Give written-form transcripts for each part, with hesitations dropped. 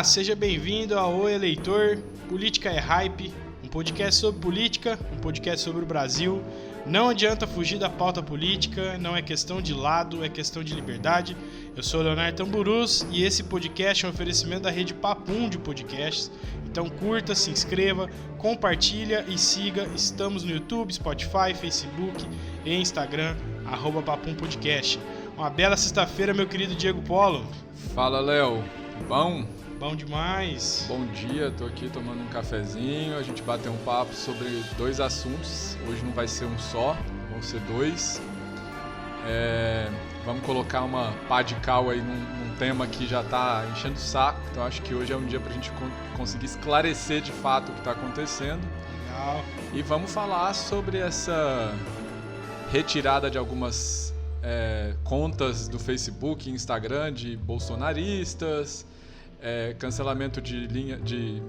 Olá, seja bem-vindo ao O Eleitor, Política é Hype, um podcast sobre política, um podcast sobre o Brasil. Não adianta fugir da pauta política, não é questão de lado, é questão de liberdade. Eu sou o Leonardo Tamburuz e esse podcast é um oferecimento da rede Papum de podcasts. Então curta, se inscreva, compartilha e siga. Estamos no YouTube, Spotify, Facebook e Instagram, @Papum Podcast. Uma bela sexta-feira, meu querido Diego Polo. Fala, Léo. Bom? Bom demais. Bom dia, tô aqui tomando um cafezinho, a gente bateu um papo sobre 2 assuntos. Hoje não vai ser um só, vão ser 2. Vamos colocar uma pá de cal aí num tema que já tá enchendo o saco, então acho que hoje é um dia pra gente conseguir esclarecer de fato o que tá acontecendo. Legal. E vamos falar sobre essa retirada de algumas contas do Facebook e Instagram de bolsonaristas, cancelamento de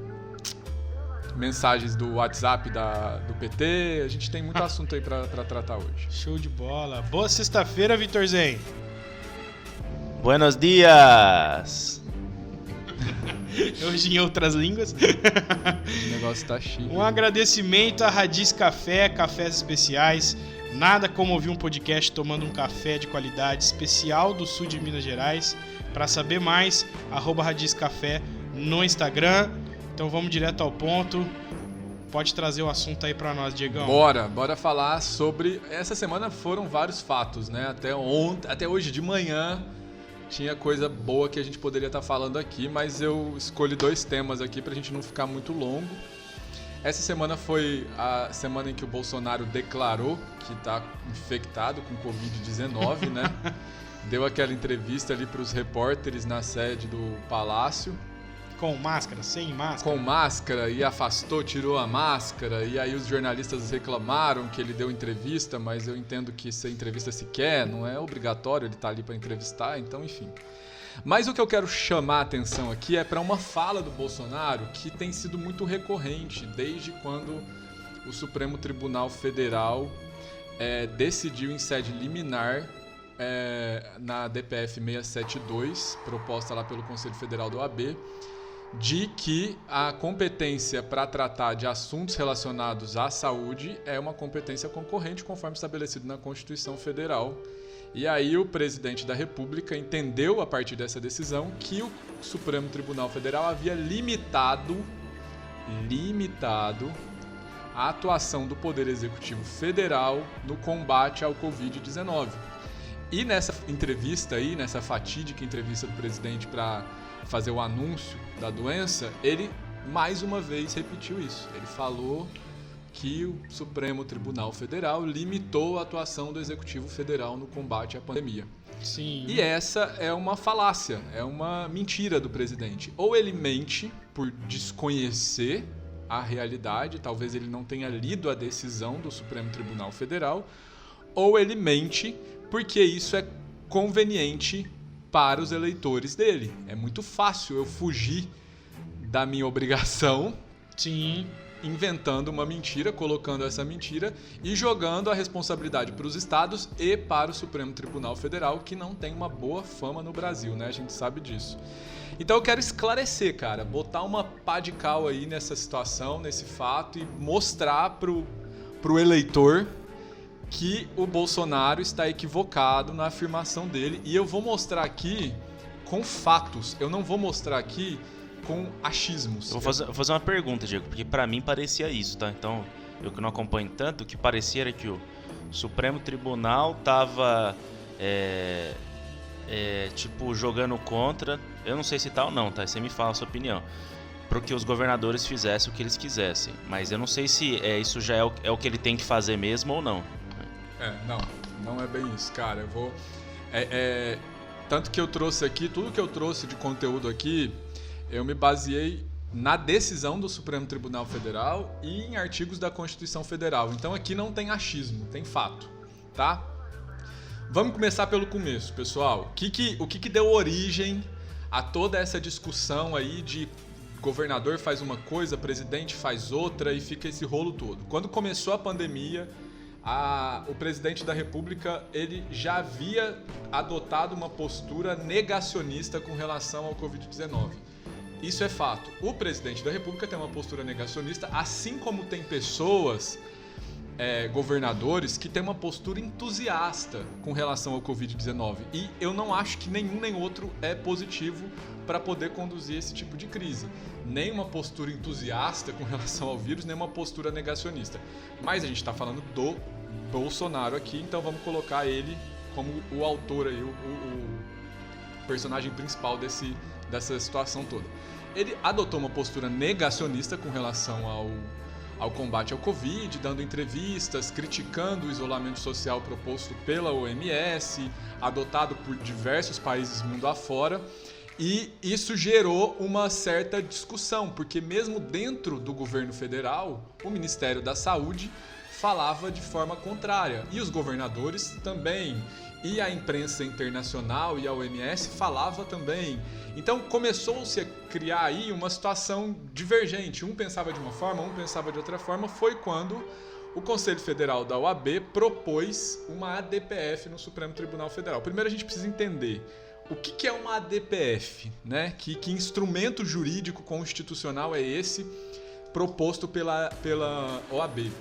mensagens do WhatsApp do PT. A gente tem muito assunto aí pra tratar hoje. Show de bola. Boa sexta-feira, Vitor Zen. Buenos dias! Hoje em outras línguas. O negócio tá chique. Um agradecimento à Radiz Café, cafés especiais. Nada como ouvir um podcast tomando um café de qualidade especial do sul de Minas Gerais. Para saber mais, @Radiz Café no Instagram. Então vamos direto ao ponto. Pode trazer o assunto aí para nós, Diegão. Bora falar sobre... Essa semana foram vários fatos, né? Até hoje de manhã tinha coisa boa que a gente poderia estar falando aqui, mas eu escolhi 2 temas aqui pra gente não ficar muito longo. Essa semana foi a semana em que o Bolsonaro declarou que tá infectado com Covid-19, né? Deu aquela entrevista ali pros repórteres na sede do Palácio. Com máscara, sem máscara? Com máscara, e afastou, tirou a máscara, e aí os jornalistas reclamaram que ele deu entrevista, mas eu entendo que se a entrevista se quer, não é obrigatório, ele tá ali para entrevistar, então enfim. Mas o que eu quero chamar a atenção aqui é para uma fala do Bolsonaro que tem sido muito recorrente desde quando o Supremo Tribunal Federal decidiu em sede liminar na DPF 672, proposta lá pelo Conselho Federal do OAB, de que a competência para tratar de assuntos relacionados à saúde é uma competência concorrente, conforme estabelecido na Constituição Federal. E aí o presidente da República entendeu, a partir dessa decisão, que o Supremo Tribunal Federal havia limitado a atuação do Poder Executivo Federal no combate ao Covid-19. E nessa entrevista aí, nessa fatídica entrevista do presidente para fazer o anúncio da doença, ele mais uma vez repetiu isso. Ele falou que o Supremo Tribunal Federal limitou a atuação do Executivo Federal no combate à pandemia. Sim. E essa é uma falácia, é uma mentira do presidente. Ou ele mente por desconhecer a realidade, talvez ele não tenha lido a decisão do Supremo Tribunal Federal, ou ele mente porque isso é conveniente para os eleitores dele. É muito fácil eu fugir da minha obrigação. Sim. Inventando uma mentira, colocando essa mentira e jogando a responsabilidade para os estados e para o Supremo Tribunal Federal, que não tem uma boa fama no Brasil, né? A gente sabe disso. Então eu quero esclarecer, cara, botar uma pá de cal aí nessa situação, nesse fato e mostrar pro eleitor que o Bolsonaro está equivocado na afirmação dele. E eu vou mostrar aqui com fatos, eu não vou mostrar aqui com achismos. Eu vou fazer uma pergunta, Diego, porque pra mim parecia isso, tá? Então, eu que não acompanho tanto, o que parecia era que o Supremo Tribunal tava, jogando contra, eu não sei se tá ou não, tá? Você me fala a sua opinião, para que os governadores fizessem o que eles quisessem, mas eu não sei se isso já é o que ele tem que fazer mesmo ou não. Não é bem isso, cara. Eu vou... tanto que eu trouxe aqui, tudo que eu trouxe de conteúdo aqui, eu me baseei na decisão do Supremo Tribunal Federal e em artigos da Constituição Federal. Então aqui não tem achismo, tem fato, tá? Vamos começar pelo começo, pessoal. O que deu origem a toda essa discussão aí de governador faz uma coisa, presidente faz outra e fica esse rolo todo? Quando começou a pandemia, o presidente da República ele já havia adotado uma postura negacionista com relação ao Covid-19. isso é fato. O presidente da República tem uma postura negacionista, assim como tem pessoas, governadores, que têm uma postura entusiasta com relação ao Covid-19. E eu não acho que nenhum nem outro é positivo para poder conduzir esse tipo de crise. Nem uma postura entusiasta com relação ao vírus, nem uma postura negacionista. Mas a gente está falando do Bolsonaro aqui, então vamos colocar ele como o autor aí, o personagem principal dessa situação toda. Ele adotou uma postura negacionista com relação ao combate ao Covid, dando entrevistas, criticando o isolamento social proposto pela OMS, adotado por diversos países mundo afora, e isso gerou uma certa discussão, porque mesmo dentro do governo federal, o Ministério da Saúde falava de forma contrária, e os governadores também, e a imprensa internacional e a OMS falava também. Então começou-se a criar aí uma situação divergente. Um pensava de uma forma, um pensava de outra forma. Foi quando o Conselho Federal da OAB propôs uma ADPF no Supremo Tribunal Federal. Primeiro a gente precisa entender o que é uma ADPF, né? Que instrumento jurídico constitucional é esse proposto pela OAB?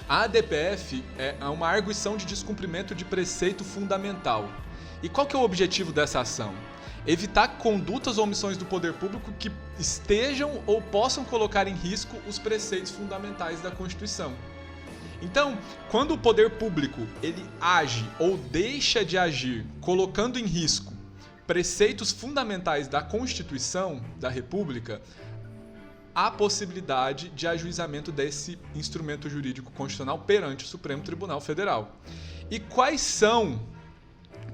A ADPF é uma arguição de descumprimento de preceito fundamental. E qual que é o objetivo dessa ação? Evitar condutas ou omissões do poder público que estejam ou possam colocar em risco os preceitos fundamentais da Constituição. Então, quando o poder público ele age ou deixa de agir colocando em risco preceitos fundamentais da Constituição da República, há possibilidade de ajuizamento desse instrumento jurídico constitucional perante o Supremo Tribunal Federal. E quais são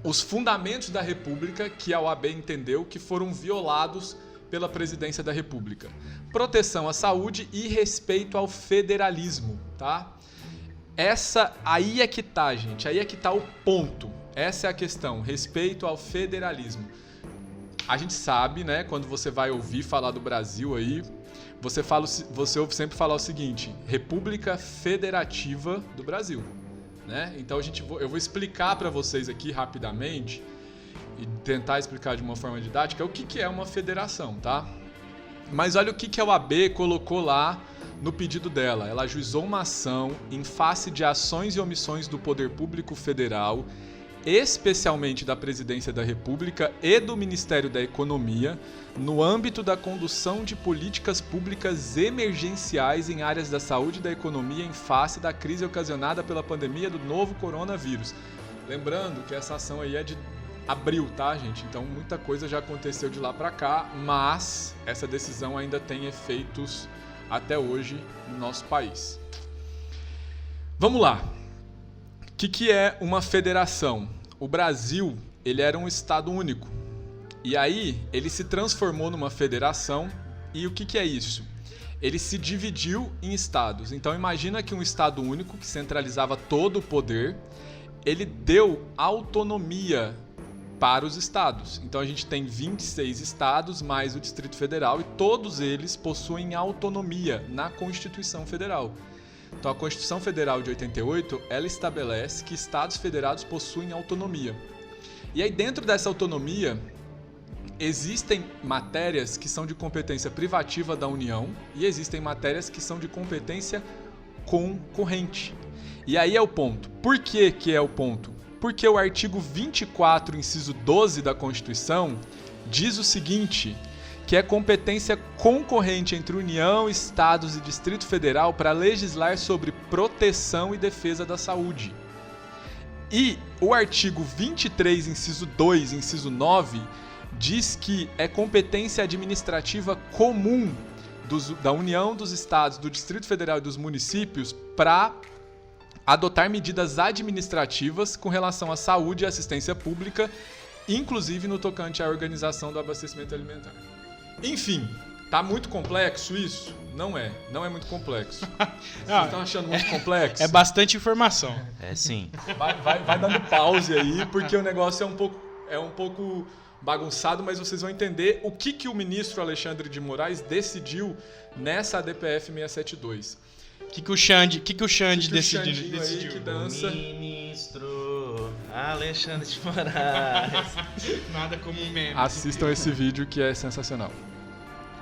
os fundamentos da República que a OAB entendeu que foram violados pela Presidência da República? Proteção à saúde e respeito ao federalismo, tá? Aí é que tá, gente, aí é que tá o ponto. Essa é a questão, respeito ao federalismo. A gente sabe, né, quando você vai ouvir falar do Brasil aí, você ouve sempre falar o seguinte: República Federativa do Brasil, né? Então eu vou explicar para vocês aqui rapidamente e tentar explicar de uma forma didática o que é uma federação, tá? Mas olha o que a OAB colocou lá no pedido dela. Ela ajuizou uma ação em face de ações e omissões do Poder Público Federal, especialmente da Presidência da República e do Ministério da Economia, no âmbito da condução de políticas públicas emergenciais em áreas da saúde e da economia em face da crise ocasionada pela pandemia do novo coronavírus. Lembrando que essa ação aí é de abril, tá, gente? Então muita coisa já aconteceu de lá para cá, mas essa decisão ainda tem efeitos até hoje no nosso país. Vamos lá. O que é uma federação? O Brasil, ele era um estado único. E aí, ele se transformou numa federação. E o que é isso? Ele se dividiu em estados. Então, imagina que um estado único, que centralizava todo o poder, ele deu autonomia para os estados. Então, a gente tem 26 estados, mais o Distrito Federal, e todos eles possuem autonomia na Constituição Federal. Então, a Constituição Federal de 88, ela estabelece que estados federados possuem autonomia. E aí, dentro dessa autonomia, existem matérias que são de competência privativa da União e existem matérias que são de competência concorrente. E aí é o ponto. Por que é o ponto? Porque o artigo 24, inciso 12 da Constituição, diz o seguinte: que é competência concorrente entre União, Estados e Distrito Federal para legislar sobre proteção e defesa da saúde. E o artigo 23, inciso 2, inciso 9, diz que é competência administrativa comum da União, dos Estados, do Distrito Federal e dos municípios para adotar medidas administrativas com relação à saúde e assistência pública, inclusive no tocante à organização do abastecimento alimentar. Enfim, tá muito complexo isso? Não é muito complexo. Vocês estão achando muito complexo? É bastante informação. É sim. Vai dando pause aí, porque o negócio é um pouco bagunçado, mas vocês vão entender o que o ministro Alexandre de Moraes decidiu nessa ADPF 672. O que o Xande decidiu? Aí que dança. Ministro Alexandre de Moraes. Nada como um meme. Assistam esse vídeo que é sensacional.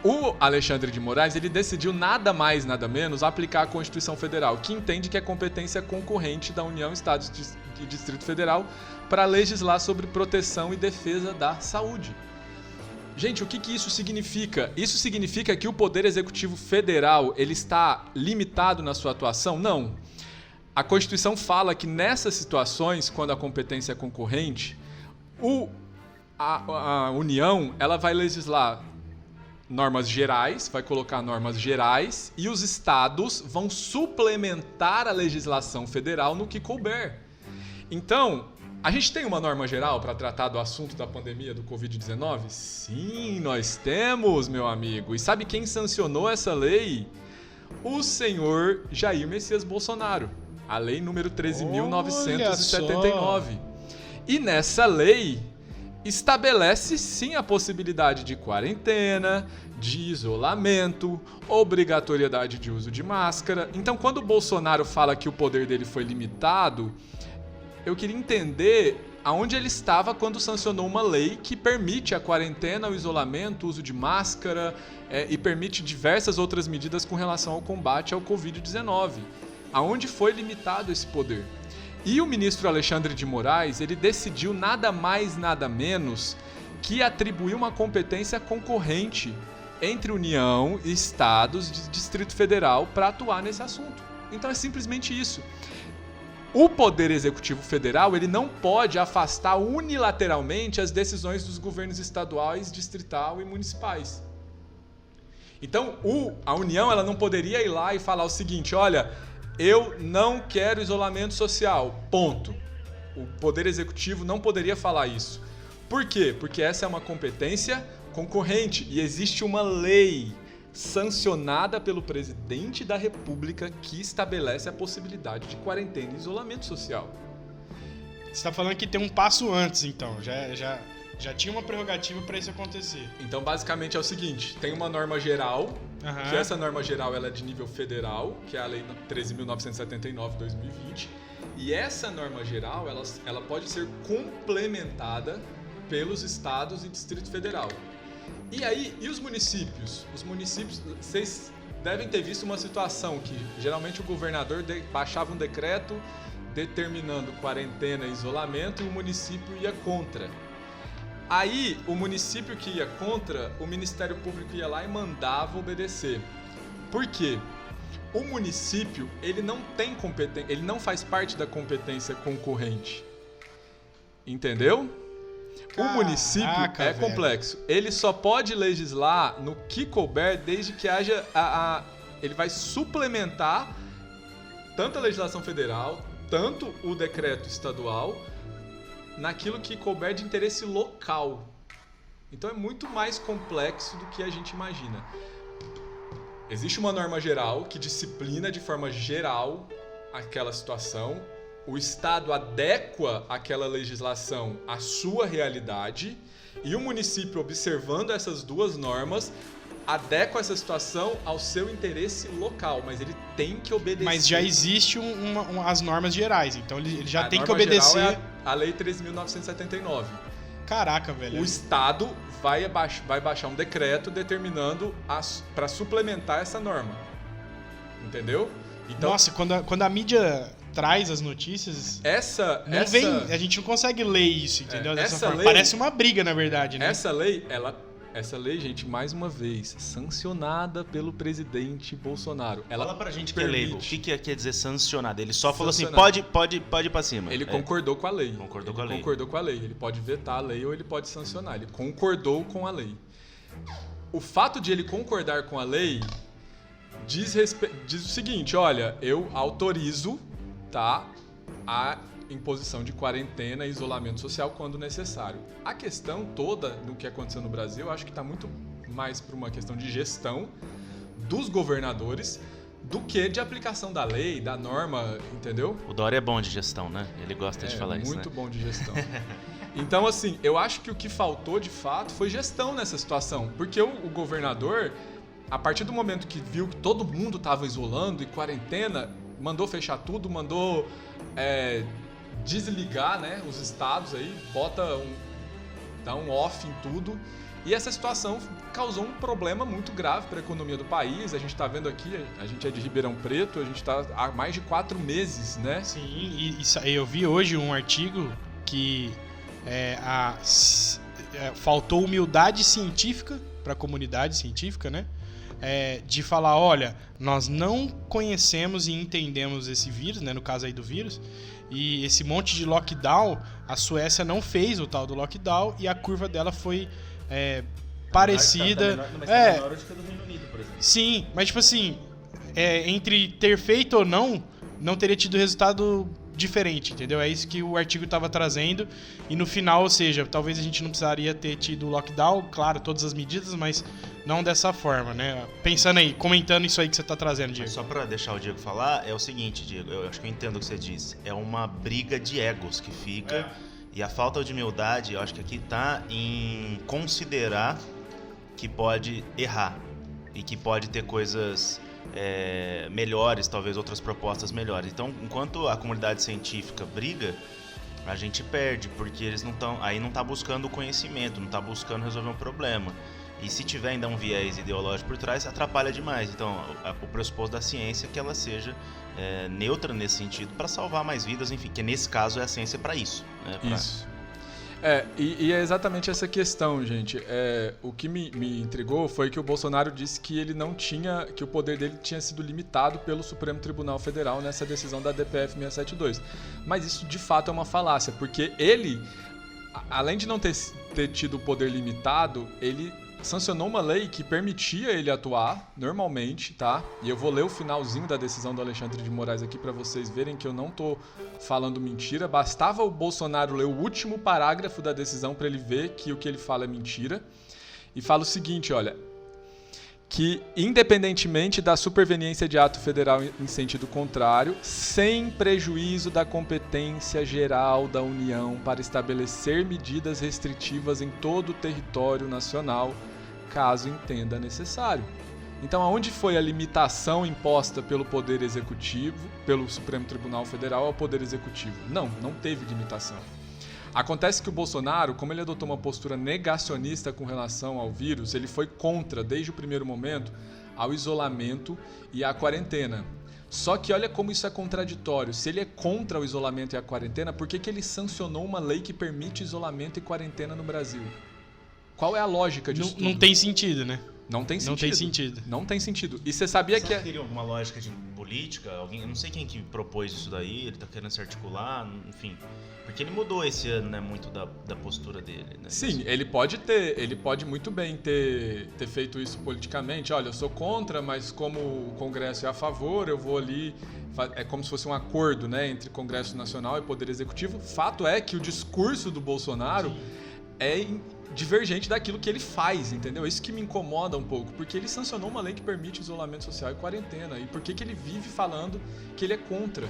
O Alexandre de Moraes, ele decidiu nada mais, nada menos aplicar a Constituição Federal, que entende que é competência concorrente da União, Estados e Distrito Federal para legislar sobre proteção e defesa da saúde. Gente, o que isso significa? Isso significa que o Poder Executivo Federal ele está limitado na sua atuação? Não. A Constituição fala que nessas situações, quando a competência é concorrente, a União ela vai legislar normas gerais, vai colocar normas gerais e os estados vão suplementar a legislação federal no que couber. Então, a gente tem uma norma geral para tratar do assunto da pandemia do Covid-19? Sim, nós temos, meu amigo. E sabe quem sancionou essa lei? O senhor Jair Messias Bolsonaro. A lei número 13.979. E nessa lei estabelece sim a possibilidade de quarentena, de isolamento, obrigatoriedade de uso de máscara. Então, quando o Bolsonaro fala que o poder dele foi limitado, eu queria entender aonde ele estava quando sancionou uma lei que permite a quarentena, o isolamento, o uso de máscara e permite diversas outras medidas com relação ao combate ao Covid-19. Aonde foi limitado esse poder? E o ministro Alexandre de Moraes, ele decidiu nada mais, nada menos que atribuir uma competência concorrente entre União, Estados e Distrito Federal para atuar nesse assunto. Então é simplesmente isso. O Poder Executivo Federal ele não pode afastar unilateralmente as decisões dos governos estaduais, distrital e municipais. Então, a União ela não poderia ir lá e falar o seguinte, olha, eu não quero isolamento social, ponto. O Poder Executivo não poderia falar isso. Por quê? Porque essa é uma competência concorrente e existe uma lei sancionada pelo presidente da República que estabelece a possibilidade de quarentena e isolamento social. Você está falando que tem um passo antes, então. Já tinha uma prerrogativa para isso acontecer. Então, basicamente é o seguinte, tem uma norma geral, que essa norma geral ela é de nível federal, que é a Lei 13.979/2020, e essa norma geral ela pode ser complementada pelos estados e Distrito Federal. E aí, e os municípios? Os municípios, vocês devem ter visto uma situação que geralmente o governador baixava um decreto determinando quarentena e isolamento e o município ia contra. Aí, o município que ia contra, o Ministério Público ia lá e mandava obedecer. Por quê? O município, ele não tem competência, ele não faz parte da competência concorrente. Entendeu? O município é complexo. Ele só pode legislar no que couber desde que haja ele vai suplementar tanto a legislação federal, tanto o decreto estadual, naquilo que couber de interesse local. Então é muito mais complexo do que a gente imagina. Existe uma norma geral que disciplina de forma geral aquela situação. O Estado adequa aquela legislação à sua realidade e o município, observando essas duas normas, adequa essa situação ao seu interesse local, mas ele tem que obedecer. Mas já existe as normas gerais, então ele já tem que norma obedecer. Geral é a Lei 13.979. Caraca, velho. O Estado vai baixar um decreto determinando para suplementar essa norma. Entendeu? Então, nossa, quando a mídia traz as notícias, a gente não consegue ler isso, entendeu? Dessa forma. Lei, parece uma briga, na verdade, né? Essa lei, gente, mais uma vez, sancionada pelo presidente Bolsonaro. Fala pra gente que é leigo. O que quer dizer sancionada? Ele só falou assim, Sancionada. pode ir pra cima. Ele concordou com a lei. Concordou com a lei. Ele pode vetar a lei ou ele pode sancionar. Ele concordou com a lei. O fato de ele concordar com a lei diz o seguinte, olha, eu autorizo, tá, a imposição de quarentena e isolamento social quando necessário. A questão toda do que aconteceu no Brasil, eu acho que está muito mais para uma questão de gestão dos governadores do que de aplicação da lei, da norma, entendeu? O Dória é bom de gestão, né? Ele gosta de falar isso, né? Muito bom de gestão. Então, assim, eu acho que o que faltou, de fato, foi gestão nessa situação. Porque o governador, a partir do momento que viu que todo mundo estava isolando e quarentena, mandou fechar tudo, mandou desligar, né, os estados aí, dá um off em tudo E essa situação causou um problema muito grave para a economia do país. A gente está vendo aqui, a gente é de Ribeirão Preto, a gente está há mais de 4 meses, né? Sim, e eu vi hoje um artigo que faltou humildade científica para a comunidade científica, né? De falar, olha, nós não conhecemos e entendemos esse vírus, né? No caso aí do vírus, e esse monte de lockdown, a Suécia não fez o tal do lockdown e a curva dela foi parecida. Mas tá menor do que a do Reino Unido, por exemplo. Sim, mas tipo assim, entre ter feito ou não teria tido resultado diferente, entendeu? É isso que o artigo estava trazendo. E no final, ou seja, talvez a gente não precisaria ter tido lockdown, claro, todas as medidas, mas não dessa forma, né? Pensando aí, comentando isso aí que você está trazendo, Diego. Mas só para deixar o Diego falar, é o seguinte, Diego, eu acho que eu entendo o que você disse. É uma briga de egos que fica, e a falta de humildade, eu acho que aqui tá em considerar que pode errar e que pode ter coisas melhores, talvez outras propostas melhores. Então, enquanto a comunidade científica briga, a gente perde, porque eles não tá buscando o conhecimento, não tá buscando resolver um problema. E se tiver ainda um viés ideológico por trás, atrapalha demais. Então, o pressuposto da ciência é que ela seja neutra nesse sentido, para salvar mais vidas, enfim, que nesse caso é a ciência para isso. Né, Isso. E é exatamente essa questão, gente. O que me intrigou foi que o Bolsonaro disse que ele não tinha, que o poder dele tinha sido limitado pelo Supremo Tribunal Federal nessa decisão da DPF 672. Mas isso de fato é uma falácia, porque ele, além de não ter tido o poder limitado, ele sancionou uma lei que permitia ele atuar normalmente, tá? E eu vou ler o finalzinho da decisão do Alexandre de Moraes aqui para vocês verem que eu não tô falando mentira. Bastava o Bolsonaro ler o último parágrafo da decisão para ele ver que o que ele fala é mentira. E fala o seguinte, olha, que independentemente da superveniência de ato federal em sentido contrário, sem prejuízo da competência geral da União para estabelecer medidas restritivas em todo o território nacional, caso entenda necessário. Então, aonde foi a limitação imposta pelo Poder Executivo, pelo Supremo Tribunal Federal ao Poder Executivo? Não teve limitação. Acontece que o Bolsonaro, como ele adotou uma postura negacionista com relação ao vírus, ele foi contra, desde o primeiro momento, ao isolamento e à quarentena. Só que olha como isso é contraditório. Se ele é contra o isolamento e a quarentena, por que ele sancionou uma lei que permite isolamento e quarentena no Brasil? Qual é a lógica disso tudo? Não tem sentido, né? Não tem sentido. Não tem sentido. Não tem sentido. E você sabia que... teria alguma lógica de política? Alguém, eu não sei quem que propôs isso daí, ele tá querendo se articular, enfim... Porque ele mudou esse ano, né, muito da postura dele. Né? Sim, ele pode muito bem ter feito isso politicamente. Olha, eu sou contra, mas como o Congresso é a favor, eu vou ali... É como se fosse um acordo, né, entre Congresso Nacional e Poder Executivo. Fato é que o discurso do Bolsonaro é divergente daquilo que ele faz, entendeu? Isso que me incomoda um pouco, porque ele sancionou uma lei que permite isolamento social e quarentena. E por que ele vive falando que ele é contra?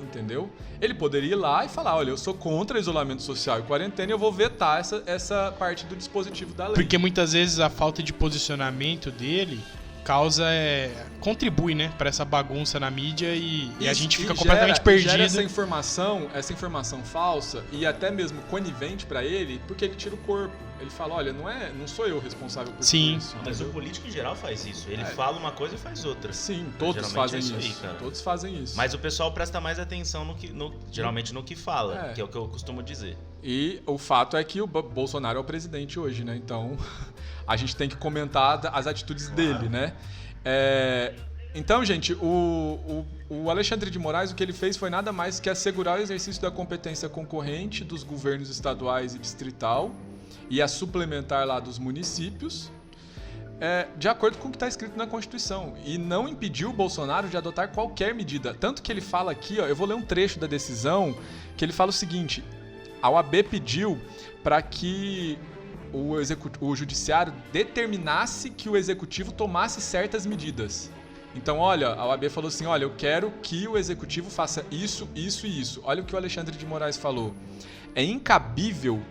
Entendeu? Ele poderia ir lá e falar, olha, eu sou contra isolamento social e quarentena e eu vou vetar essa parte do dispositivo da lei. Porque muitas vezes a falta de posicionamento dele contribui, né, para essa bagunça na mídia e a gente fica completamente perdido. Gera essa informação falsa e até mesmo conivente para ele, porque ele tira o corpo. Ele fala, olha, não sou eu responsável por isso. Mas o político em geral faz isso. Ele fala uma coisa e faz outra. Sim, todos fazem isso. Aí, todos fazem isso. Mas o pessoal presta mais atenção geralmente no que fala, que é o que eu costumo dizer. E o fato é que o Bolsonaro é o presidente hoje, né? Então, a gente tem que comentar as atitudes dele, né? Então, gente, o Alexandre de Moraes, o que ele fez foi nada mais que assegurar o exercício da competência concorrente dos governos estaduais e distrital e a suplementar lá dos municípios, de acordo com o que está escrito na Constituição, e não impediu o Bolsonaro de adotar qualquer medida. Tanto que ele fala aqui, ó, eu vou ler um trecho da decisão, que ele fala o seguinte: a OAB pediu para que o judiciário determinasse que o executivo tomasse certas medidas. Então, olha, a OAB falou assim, olha, eu quero que o executivo faça isso, isso e isso. Olha o que o Alexandre de Moraes falou. É incabível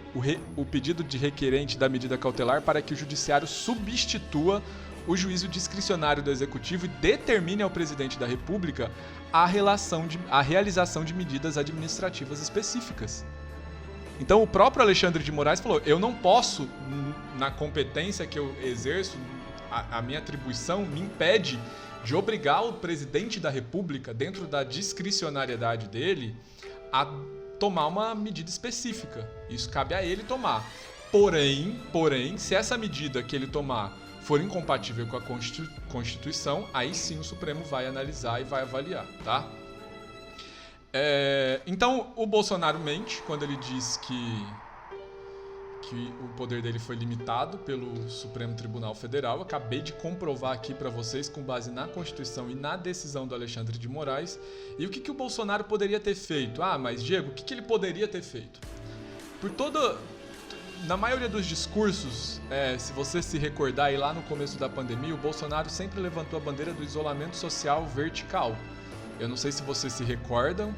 o pedido de requerente da medida cautelar para que o judiciário substitua o juízo discricionário do executivo e determine ao presidente da República a realização de medidas administrativas específicas. Então o próprio Alexandre de Moraes falou, eu não posso, na competência que eu exerço, a minha atribuição me impede de obrigar o presidente da República, dentro da discricionariedade dele, a tomar uma medida específica. Isso cabe a ele tomar. Porém, se essa medida que ele tomar for incompatível com a Constituição, aí sim o Supremo vai analisar e vai avaliar, tá? Então, o Bolsonaro mente quando ele diz que o poder dele foi limitado pelo Supremo Tribunal Federal. Eu acabei de comprovar aqui para vocês, com base na Constituição e na decisão do Alexandre de Moraes. E o que o Bolsonaro poderia ter feito? Mas Diego, o que ele poderia ter feito? Na maioria dos discursos, se você se recordar aí lá no começo da pandemia, o Bolsonaro sempre levantou a bandeira do isolamento social vertical. Eu não sei se vocês se recordam,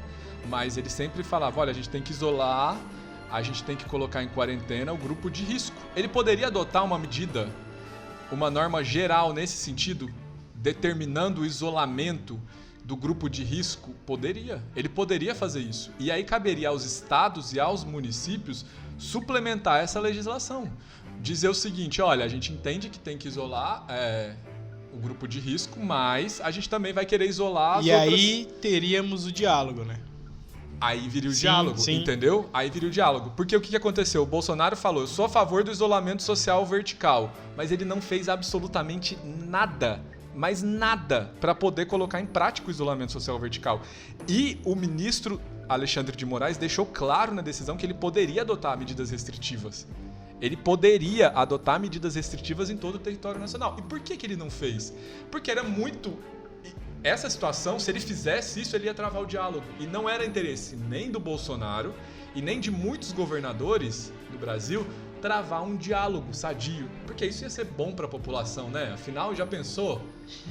mas ele sempre falava, olha, a gente tem que isolar, a gente tem que colocar em quarentena o grupo de risco. Ele poderia adotar uma medida, uma norma geral nesse sentido, determinando o isolamento do grupo de risco? Poderia. Ele poderia fazer isso. E aí caberia aos estados e aos municípios suplementar essa legislação. Dizer o seguinte, olha, a gente entende que tem que isolar o grupo de risco, mas a gente também vai querer isolar as outras... E aí teríamos o diálogo, né? Aí viria o diálogo, entendeu? Aí viria o diálogo. Porque o que aconteceu? O Bolsonaro falou, eu sou a favor do isolamento social vertical, mas ele não fez absolutamente nada, mas nada, para poder colocar em prática o isolamento social vertical. E o ministro Alexandre de Moraes deixou claro na decisão que ele poderia adotar medidas restritivas. Ele poderia adotar medidas restritivas em todo o território nacional. E por que ele não fez? Porque era muito... Essa situação, se ele fizesse isso, ele ia travar o diálogo. E não era interesse nem do Bolsonaro e nem de muitos governadores do Brasil travar um diálogo sadio. Porque isso ia ser bom para a população, né? Afinal, já pensou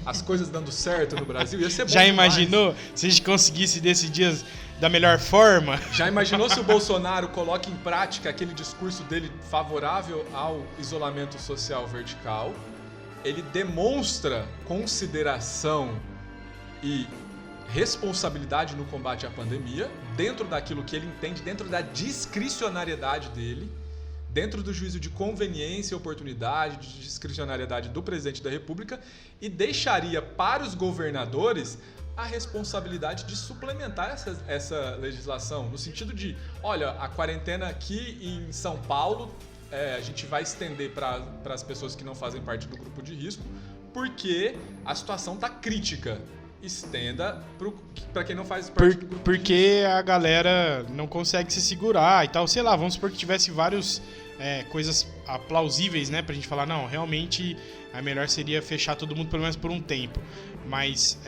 as coisas dando certo no Brasil? Ia ser bom Já demais. imaginou se a gente conseguisse decidir da melhor forma? Já imaginou se o Bolsonaro coloca em prática aquele discurso dele favorável ao isolamento social vertical? Ele demonstra consideração e responsabilidade no combate à pandemia, dentro daquilo que ele entende, dentro da discricionariedade dele, dentro do juízo de conveniência e oportunidade, de discricionariedade do presidente da República, e deixaria para os governadores a responsabilidade de suplementar essa legislação, no sentido de, olha, a quarentena aqui em São Paulo, a gente vai estender para as pessoas que não fazem parte do grupo de risco, porque a situação está crítica. Estenda para quem não faz parte do grupo. Porque a galera não consegue se segurar e tal. Sei lá, vamos supor que tivesse várias coisas plausíveis, né? Pra gente falar, não, realmente a melhor seria fechar todo mundo pelo menos por um tempo. Mas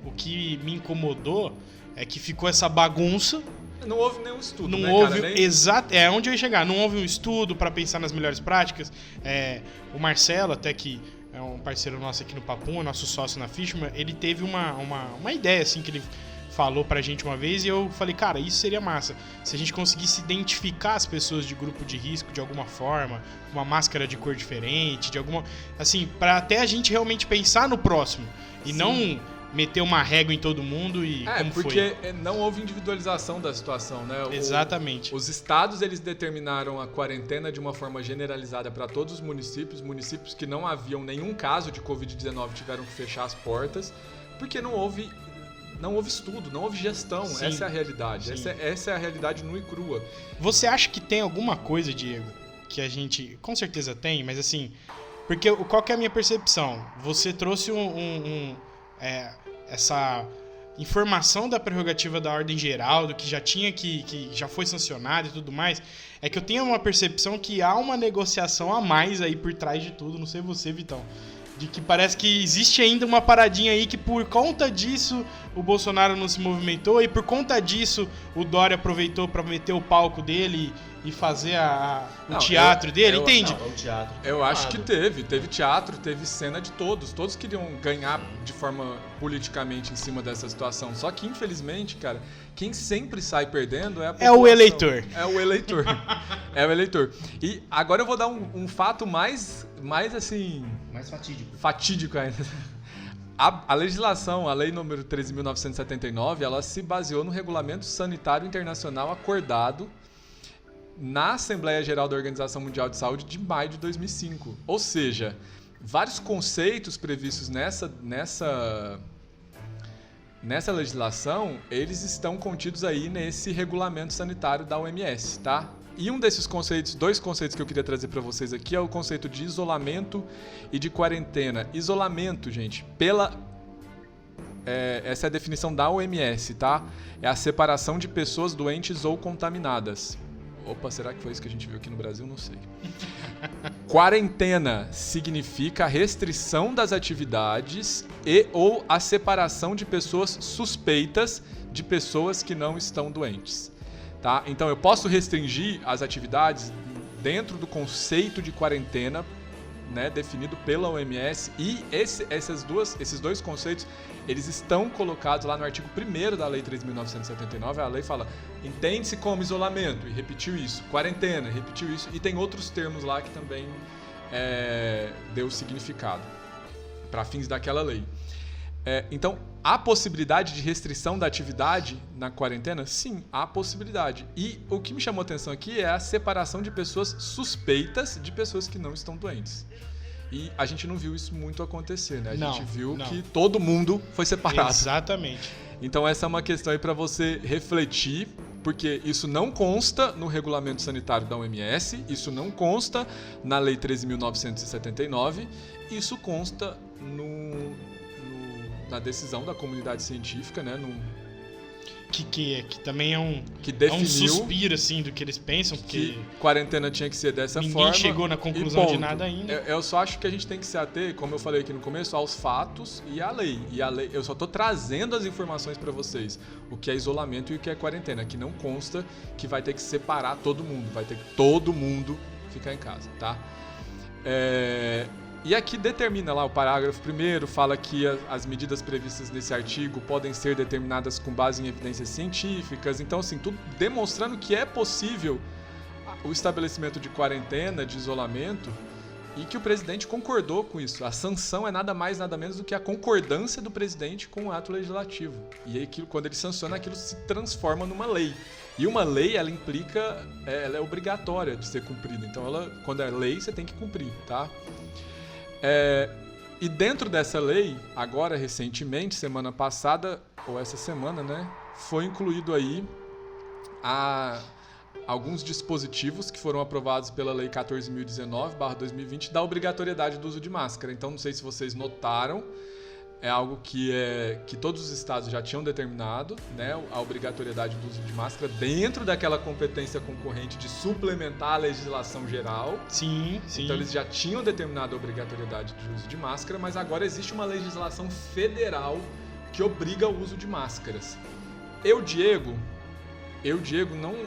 o que me incomodou é que ficou essa bagunça. Não houve nenhum estudo, não né, houve, cara? Exato, é onde eu ia chegar. Não houve um estudo para pensar nas melhores práticas. O Marcelo, até que é um parceiro nosso aqui no Papum, nosso sócio na Fishman, ele teve uma ideia assim que ele falou pra gente uma vez e eu falei, cara, isso seria massa. Se a gente conseguisse identificar as pessoas de grupo de risco de alguma forma, uma máscara de cor diferente, de alguma... Assim, pra até a gente realmente pensar no próximo e Sim. não meter uma régua em todo mundo e como porque foi. não houve individualização da situação, né? Exatamente. Os estados, eles determinaram a quarentena de uma forma generalizada para todos os municípios. Municípios que não haviam nenhum caso de Covid-19 tiveram que fechar as portas, porque não houve estudo, não houve gestão. Sim. Essa é a realidade. Essa é a realidade nua e crua. Você acha que tem alguma coisa, Diego, que a gente com certeza tem, mas assim, porque qual que é a minha percepção? Você trouxe essa informação da prerrogativa da ordem geral, do que já tinha que já foi sancionado e tudo mais, é que eu tenho uma percepção que há uma negociação a mais aí por trás de tudo, não sei você, Vitão, de que parece que existe ainda uma paradinha aí que por conta disso o Bolsonaro não se movimentou e por conta disso o Dória aproveitou para meter o palco dele e fazer o teatro dele, entende? Não, o teatro. Eu acho que teve teatro, teve cena de todos queriam ganhar de forma politicamente em cima dessa situação, só que infelizmente, cara, quem sempre sai perdendo é a população. É o eleitor. É o eleitor. É o eleitor. E agora eu vou dar um fato mais assim... Mais fatídico. Fatídico ainda. A legislação, a lei número 13.979, ela se baseou no Regulamento Sanitário Internacional acordado na Assembleia Geral da Organização Mundial de Saúde de maio de 2005. Ou seja, vários conceitos previstos nessa legislação, eles estão contidos aí nesse regulamento sanitário da OMS, tá? E um desses conceitos, 2 conceitos que eu queria trazer para vocês aqui é o conceito de isolamento e de quarentena. Isolamento, gente, essa é a definição da OMS, tá? É a separação de pessoas doentes ou contaminadas. Opa, será que foi isso que a gente viu aqui no Brasil? Não sei. Quarentena significa a restrição das atividades e ou a separação de pessoas suspeitas de pessoas que não estão doentes. Tá? Então eu posso restringir as atividades dentro do conceito de quarentena, né, definido pela OMS, e esses 2 conceitos eles estão colocados lá no artigo 1º da Lei 3.979. A lei fala, entende-se como isolamento, e repetiu isso, quarentena, repetiu isso, e tem outros termos lá que também deu significado para fins daquela lei. Então, há possibilidade de restrição da atividade na quarentena? Sim, há possibilidade. E o que me chamou a atenção aqui é a separação de pessoas suspeitas de pessoas que não estão doentes. E a gente não viu isso muito acontecer, né? A gente viu que todo mundo foi separado. Exatamente. Então essa é uma questão aí para você refletir, porque isso não consta no regulamento sanitário da OMS, isso não consta na Lei 13.979, isso consta na decisão da comunidade científica, né? Que também é um suspiro assim do que eles pensam, porque que quarentena tinha que ser dessa forma. Ninguém chegou na conclusão de nada ainda. Eu só acho que a gente tem que se ater, como eu falei aqui no começo, aos fatos e à lei. E a lei, eu só estou trazendo as informações para vocês, o que é isolamento e o que é quarentena, que não consta que vai ter que separar todo mundo, vai ter que todo mundo ficar em casa, tá? E aqui determina lá o parágrafo 1º, fala que as medidas previstas nesse artigo podem ser determinadas com base em evidências científicas. Então, assim, tudo demonstrando que é possível o estabelecimento de quarentena, de isolamento, e que o presidente concordou com isso. A sanção é nada mais, nada menos do que a concordância do presidente com o ato legislativo. E aí, quando ele sanciona, aquilo se transforma numa lei. E uma lei, ela implica, ela é obrigatória de ser cumprida. Então, quando é lei, você tem que cumprir, tá? E dentro dessa lei, agora recentemente, semana passada, ou essa semana, né, foi incluído aí alguns dispositivos que foram aprovados pela Lei 14.019/2020 da obrigatoriedade do uso de máscara. Então, não sei se vocês notaram, é algo que todos os estados já tinham determinado, né, a obrigatoriedade do uso de máscara dentro daquela competência concorrente de suplementar a legislação geral. Sim. Então eles já tinham determinado a obrigatoriedade de uso de máscara, mas agora existe uma legislação federal que obriga o uso de máscaras. Eu, Diego,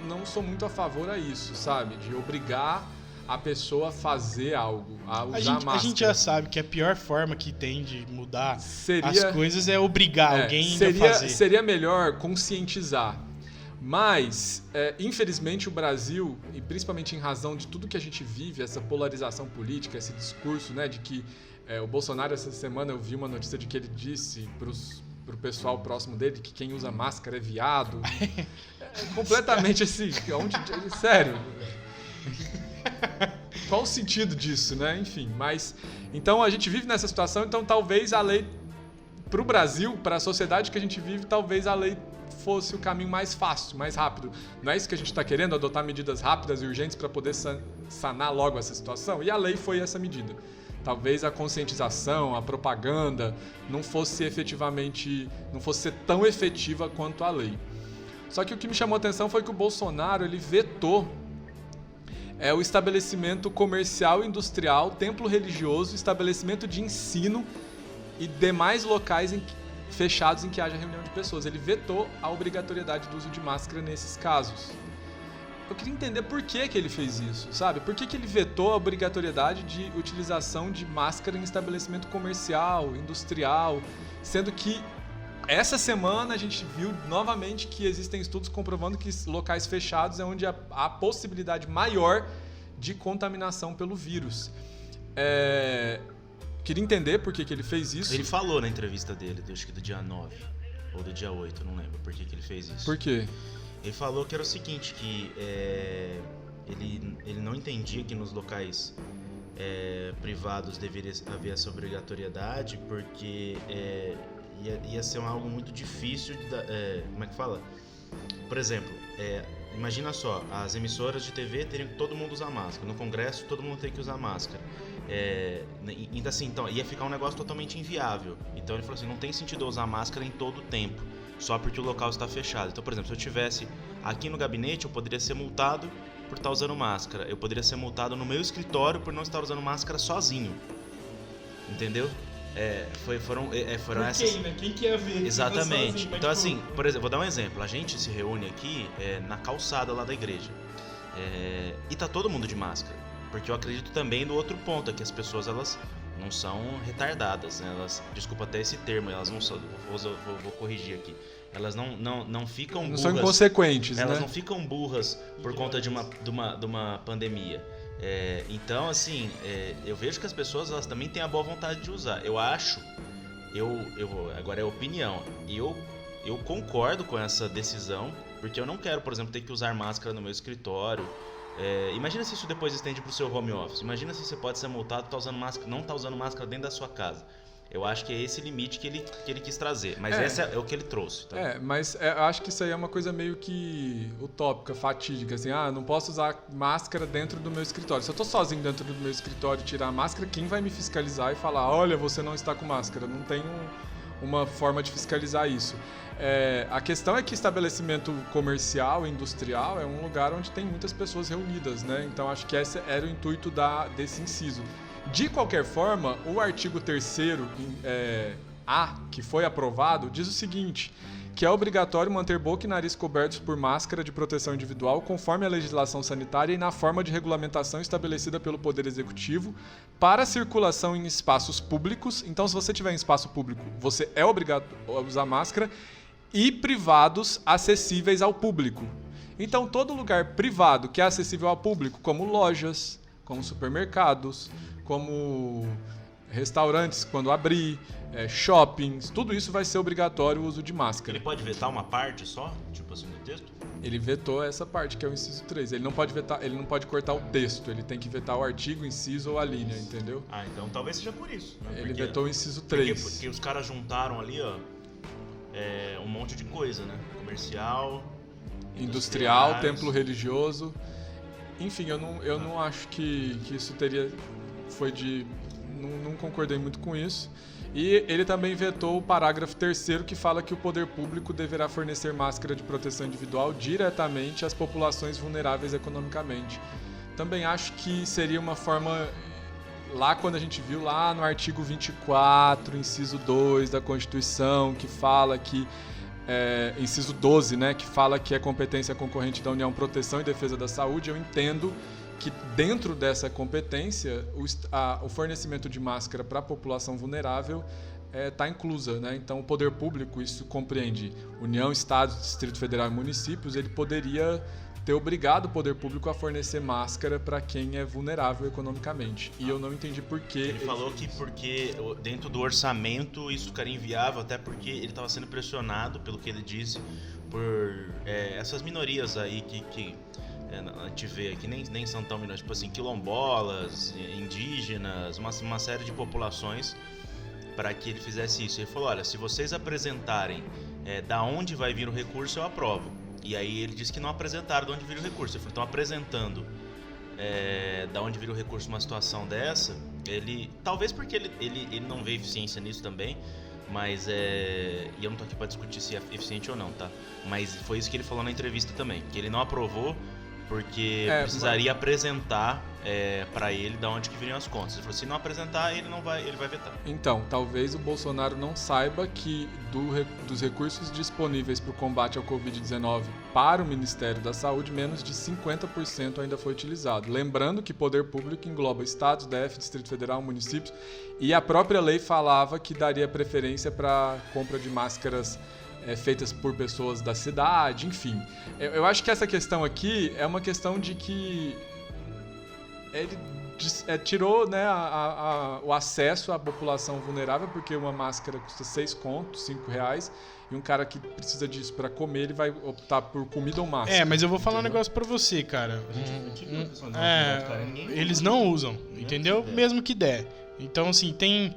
não sou muito a favor a isso, sabe? De obrigar a pessoa a fazer algo, a usar máscara. A gente já sabe que a pior forma que tem de mudar as coisas é obrigar alguém a fazer. Seria melhor conscientizar. Mas, infelizmente, o Brasil, e principalmente em razão de tudo que a gente vive, essa polarização política, esse discurso, né, de que o Bolsonaro, essa semana, eu vi uma notícia de que ele disse pro pessoal próximo dele que quem usa máscara é viado. Completamente assim, sério. Qual o sentido disso, né? Enfim, mas... Então, a gente vive nessa situação, então talvez a lei, pro Brasil, para a sociedade que a gente vive, talvez a lei fosse o caminho mais fácil, mais rápido. Não é isso que a gente está querendo, adotar medidas rápidas e urgentes para poder sanar logo essa situação? E a lei foi essa medida. Talvez a conscientização, a propaganda não fosse ser tão efetiva quanto a lei. Só que o que me chamou a atenção foi que o Bolsonaro, ele vetou o estabelecimento comercial, industrial, templo religioso, estabelecimento de ensino e demais locais fechados em que haja reunião de pessoas. Ele vetou a obrigatoriedade do uso de máscara nesses casos. Eu queria entender por que ele fez isso, sabe? Por que ele vetou a obrigatoriedade de utilização de máscara em estabelecimento comercial, industrial, sendo que essa semana a gente viu novamente que existem estudos comprovando que locais fechados é onde há possibilidade maior de contaminação pelo vírus. Queria entender por que ele fez isso. Ele falou na entrevista dele, acho que do dia 9 ou do dia 8, não lembro por que ele fez isso. Por quê? Ele falou que era o seguinte, que ele não entendia que nos locais privados deveria haver essa obrigatoriedade, porque ia ser algo muito difícil como é que fala? Por exemplo, imagina só, as emissoras de TV teriam que todo mundo usar máscara, no Congresso todo mundo tem que usar máscara, ainda assim, então, ia ficar um negócio totalmente inviável. Então ele falou assim, não tem sentido eu usar máscara em todo o tempo, só porque o local está fechado. Então, por exemplo, se eu estivesse aqui no gabinete, eu poderia ser multado por estar usando máscara, eu poderia ser multado no meu escritório por não estar usando máscara sozinho, entendeu? Foram essas... Quem, né? Quem que ia ver? Exatamente. Sozinho, Então, assim, por exemplo, vou dar um exemplo. A gente se reúne aqui na calçada lá da igreja. E tá todo mundo de máscara. Porque eu acredito também no outro ponto, é que as pessoas, elas não são retardadas, né? Elas, desculpa até esse termo, elas não são... Vou corrigir aqui. Elas não ficam burras. Não são inconsequentes, elas né? não ficam burras por conta de uma pandemia. Então, assim, eu vejo que as pessoas, elas também têm a boa vontade de usar. Eu acho, agora é opinião, eu concordo com essa decisão, porque eu não quero, por exemplo, ter que usar máscara no meu escritório. Imagina se isso depois estende para o seu home office. Imagina se você pode ser multado não tá usando máscara dentro da sua casa. Eu acho que é esse limite que ele quis trazer. Mas esse é o que ele trouxe. Tá? Mas eu acho que isso aí é uma coisa meio que utópica, fatídica. Assim, não posso usar máscara dentro do meu escritório. Se eu tô sozinho dentro do meu escritório e tirar a máscara, quem vai me fiscalizar e falar, olha, você não está com máscara? Não tem uma forma de fiscalizar isso. A questão é que estabelecimento comercial, industrial, é um lugar onde tem muitas pessoas reunidas, né? Então acho que esse era o intuito desse inciso. De qualquer forma, o artigo 3º A, que foi aprovado, diz o seguinte, que é obrigatório manter boca e nariz cobertos por máscara de proteção individual conforme a legislação sanitária e na forma de regulamentação estabelecida pelo Poder Executivo para circulação em espaços públicos. Então, se você estiver em espaço público, você é obrigado a usar máscara, e privados acessíveis ao público. Então, todo lugar privado que é acessível ao público, como lojas, como supermercados, como restaurantes quando abrir, shoppings, tudo isso vai ser obrigatório o uso de máscara. Ele pode vetar uma parte só, tipo assim, no texto? Ele vetou essa parte, que é o inciso 3. Ele não pode cortar o texto, ele tem que vetar o artigo, o inciso ou a linha, entendeu? Então talvez seja por isso. Né? Ele vetou o inciso 3. Porque os caras juntaram ali, ó, um monte de coisa, né? Comercial, industrial, templo religioso. Enfim, eu não acho que isso foi de... Não concordei muito com isso. E ele também vetou o parágrafo 3º, que fala que o poder público deverá fornecer máscara de proteção individual diretamente às populações vulneráveis economicamente. Também acho que seria uma forma... Lá quando a gente viu lá no artigo 24, inciso 2 da Constituição, que fala que... inciso 12, né, que fala que é competência concorrente da União proteção e defesa da saúde, eu entendo que dentro dessa competência o fornecimento de máscara para a população vulnerável está inclusa, né? Então o poder público, isso compreende União, Estado, Distrito Federal e municípios, ele poderia ter obrigado o poder público a fornecer máscara para quem é vulnerável economicamente. E eu não entendi por que... Ele falou que porque dentro do orçamento isso ficaria inviável, até porque ele estava sendo pressionado, pelo que ele disse, por essas minorias aí que a gente vê que nem são tão minorias, tipo assim, quilombolas, indígenas, uma série de populações, para que ele fizesse isso. Ele falou, olha, se vocês apresentarem da onde vai vir o recurso, eu aprovo. E aí ele disse que não apresentaram de onde vir o recurso. Ele falou, estão apresentando da onde vir o recurso numa situação dessa. Talvez porque ele não vê eficiência nisso também, mas e eu não tô aqui para discutir se é eficiente ou não, tá? Mas foi isso que ele falou na entrevista também, que ele não aprovou porque precisaria apresentar para ele da onde que viriam as contas. Ele falou, se não apresentar, ele vai vetar. Então, talvez o Bolsonaro não saiba que dos recursos disponíveis para o combate ao Covid-19 para o Ministério da Saúde, menos de 50% ainda foi utilizado. Lembrando que poder público engloba estados, DF, Distrito Federal, municípios, e a própria lei falava que daria preferência para compra de máscaras feitas por pessoas da cidade, enfim. Eu acho que essa questão aqui é uma questão de que ele tirou, né, o acesso à população vulnerável, porque uma máscara custa 6 contos, 5 reais, e um cara que precisa disso pra comer, ele vai optar por comida ou máscara. Mas eu vou falar um negócio pra você, cara. Eles não usam, entendeu? Mesmo que der. Então, assim, tem...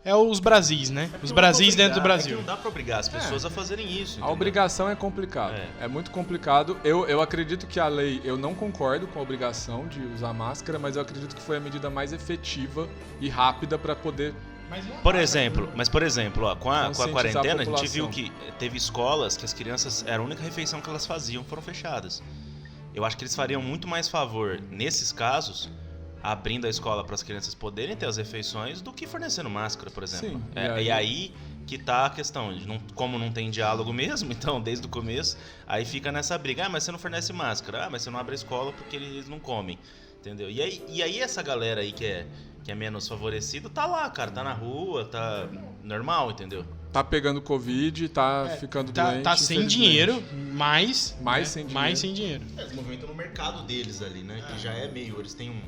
os Brasis, né? Os Brasis dentro do Brasil. Não dá pra obrigar as pessoas a fazerem isso, entendeu? A obrigação é complicado. É muito complicado. Eu acredito que a lei... Eu não concordo com a obrigação de usar máscara, mas eu acredito que foi a medida mais efetiva e rápida para poder... Por exemplo, ó, com a quarentena, a gente viu que teve escolas que as crianças... Era a única refeição que elas faziam, foram fechadas. Eu acho que eles fariam muito mais favor, nesses casos... abrindo a escola para as crianças poderem ter as refeições do que fornecendo máscara, por exemplo. Sim, e aí que tá a questão. Como não tem diálogo mesmo, então, desde o começo, aí fica nessa briga. Mas você não fornece máscara. Mas você não abre a escola porque eles não comem. Entendeu? E aí essa galera aí que é menos favorecida tá lá, cara. Tá na rua, tá normal, entendeu? Tá pegando Covid, tá ficando doente. Tá sem dinheiro, mais sem dinheiro. Eles movimentam no mercado deles ali, né? Que já é meio... Eles têm um...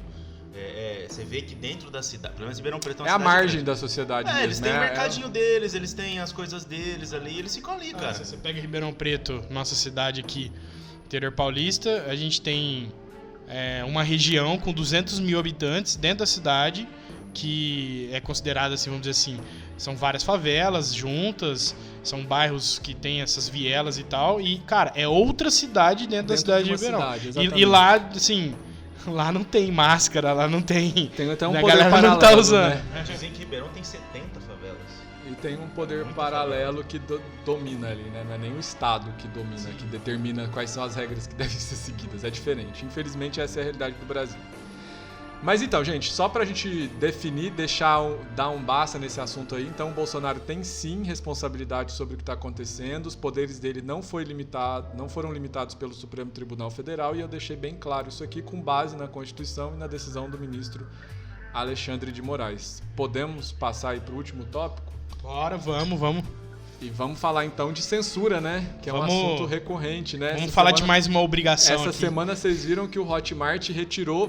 você vê que dentro da cidade, pelo menos Ribeirão Preto é uma a cidade margem grande. Da sociedade mesmo, eles têm o mercadinho deles, eles têm as coisas deles ali, eles ficam ali, cara. Se você pega Ribeirão Preto, nossa cidade aqui, interior paulista, a gente tem uma região com 200 mil habitantes dentro da cidade, que é considerada, assim, vamos dizer assim, são várias favelas juntas, são bairros que tem essas vielas e tal, e, cara, é outra cidade dentro da cidade de Ribeirão. E lá, assim... Lá não tem máscara, lá não tem... Tem até um a poder galera paralelo, não tá usando. Né? Dizem que Ribeirão tem 70 favelas. E tem um poder paralelo que domina ali, né? Não é nem o Estado que domina, que determina quais são as regras que devem ser seguidas. É diferente. Infelizmente, essa é a realidade do Brasil. Mas então, gente, só pra gente definir, dar um basta nesse assunto aí, então o Bolsonaro tem sim responsabilidade sobre o que está acontecendo, os poderes dele não foram limitados pelo Supremo Tribunal Federal, e eu deixei bem claro isso aqui com base na Constituição e na decisão do ministro Alexandre de Moraes. Podemos passar aí pro último tópico? Bora, vamos. E vamos falar então de censura, né? Que é um assunto recorrente, né? Vamos falar de mais uma obrigação Essa aqui. semana vocês viram que o Hotmart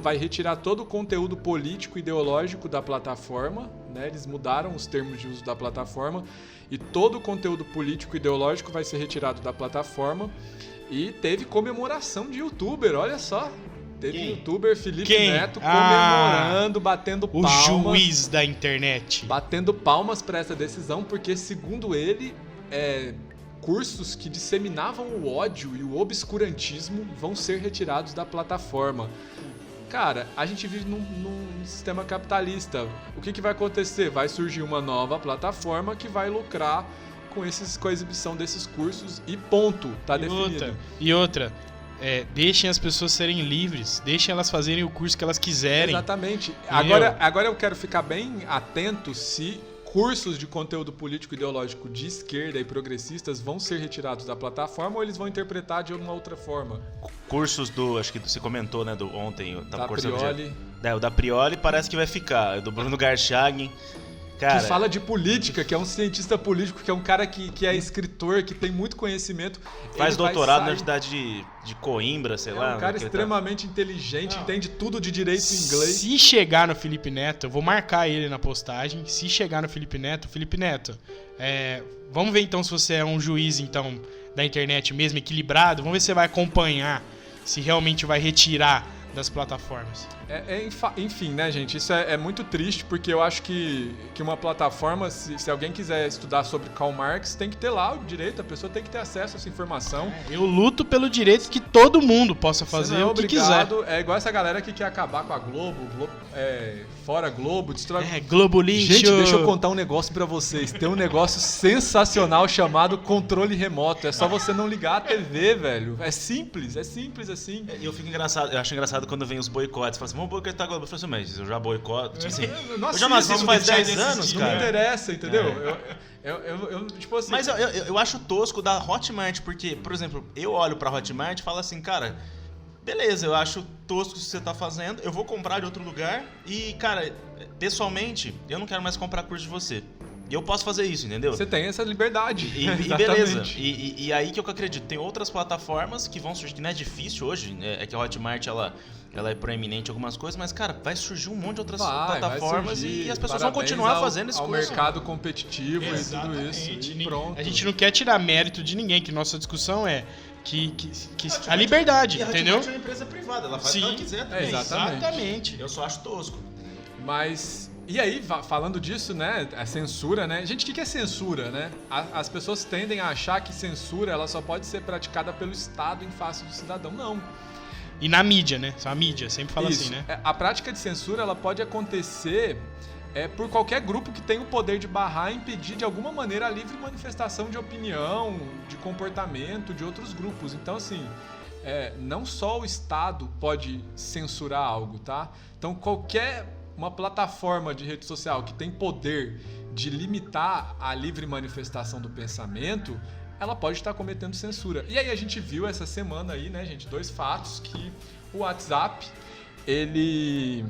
vai retirar todo o conteúdo político e ideológico da plataforma, né? Eles mudaram os termos de uso da plataforma e todo o conteúdo político e ideológico vai ser retirado da plataforma. E teve comemoração de youtuber, olha só. Teve youtuber Felipe Neto comemorando, batendo palmas. O juiz da internet. Batendo palmas para essa decisão, porque, segundo ele, cursos que disseminavam o ódio e o obscurantismo vão ser retirados da plataforma. Cara, a gente vive num sistema capitalista. O que vai acontecer? Vai surgir uma nova plataforma que vai lucrar com a exibição desses cursos e ponto. Tá definido. E outra... deixem as pessoas serem livres, deixem elas fazerem o curso que elas quiserem. Exatamente. Agora eu quero ficar bem atento se cursos de conteúdo político e ideológico de esquerda e progressistas vão ser retirados da plataforma ou eles vão interpretar de alguma outra forma. Cursos acho que você comentou, né, ontem, eu tava conversando o da Prioli parece que vai ficar, do Bruno Garchagin. Cara, que fala de política, que é um cientista político, que é um cara que é escritor, que tem muito conhecimento. Faz doutorado na Universidade de Coimbra, sei lá. É um cara extremamente inteligente, entende tudo de direito em inglês. Se chegar no Felipe Neto, eu vou marcar ele na postagem. Se chegar no Felipe Neto, vamos ver então se você é um juiz então da internet mesmo, equilibrado. Vamos ver se você vai acompanhar, se realmente vai retirar das plataformas. Enfim, né, gente? Isso é muito triste, porque eu acho que uma plataforma, se alguém quiser estudar sobre Karl Marx, tem que ter lá o direito, a pessoa tem que ter acesso a essa informação. Eu luto pelo direito que todo mundo possa fazer o que quiser. É igual essa galera que quer acabar com a Globo, fora Globo, destrói... Globo lixo! Gente, deixa eu contar um negócio pra vocês. Tem um negócio sensacional chamado controle remoto. É só você não ligar a TV, velho. É simples assim. E eu acho engraçado quando vem os boicotes. Fala assim, vamos boicotar a Globo. Eu falo assim, mas eu já boicoto. Tipo assim, nossa, eu já nasci faz 10 anos, cara. Não me interessa, entendeu? Eu tipo assim... Mas eu acho tosco da Hotmart, porque, por exemplo, eu olho pra Hotmart e falo assim, cara, beleza, eu acho tosco o que você tá fazendo, eu vou comprar de outro lugar e, cara, pessoalmente, eu não quero mais comprar curso de você. E eu posso fazer isso, entendeu? Você tem essa liberdade. E beleza. E aí que eu acredito, tem outras plataformas que vão surgir, que não é difícil hoje, é que a Hotmart ela é proeminente em algumas coisas, mas, cara, vai surgir um monte de outras plataformas e as pessoas vão continuar fazendo esse curso. Ao mercado competitivo Exatamente. E tudo isso. E pronto. A gente não quer tirar mérito de ninguém, que nossa discussão é que a liberdade, entendeu? A Hotmart é uma empresa privada, ela faz o que ela quiser também. Exatamente. Eu só acho tosco. Mas... E aí, falando disso, né, a censura, né? Gente, o que é censura, né? As pessoas tendem a achar que censura ela só pode ser praticada pelo Estado em face do cidadão. Não. E na mídia, né? A mídia sempre fala Isso. assim, né? A prática de censura, ela pode acontecer por qualquer grupo que tenha o poder de barrar e impedir de alguma maneira a livre manifestação de opinião, de comportamento de outros grupos. Então, assim, não só o Estado pode censurar algo, tá? Então, uma plataforma de rede social que tem poder de limitar a livre manifestação do pensamento, ela pode estar cometendo censura. E aí a gente viu essa semana aí, né, gente, 2 fatos, que o WhatsApp, ele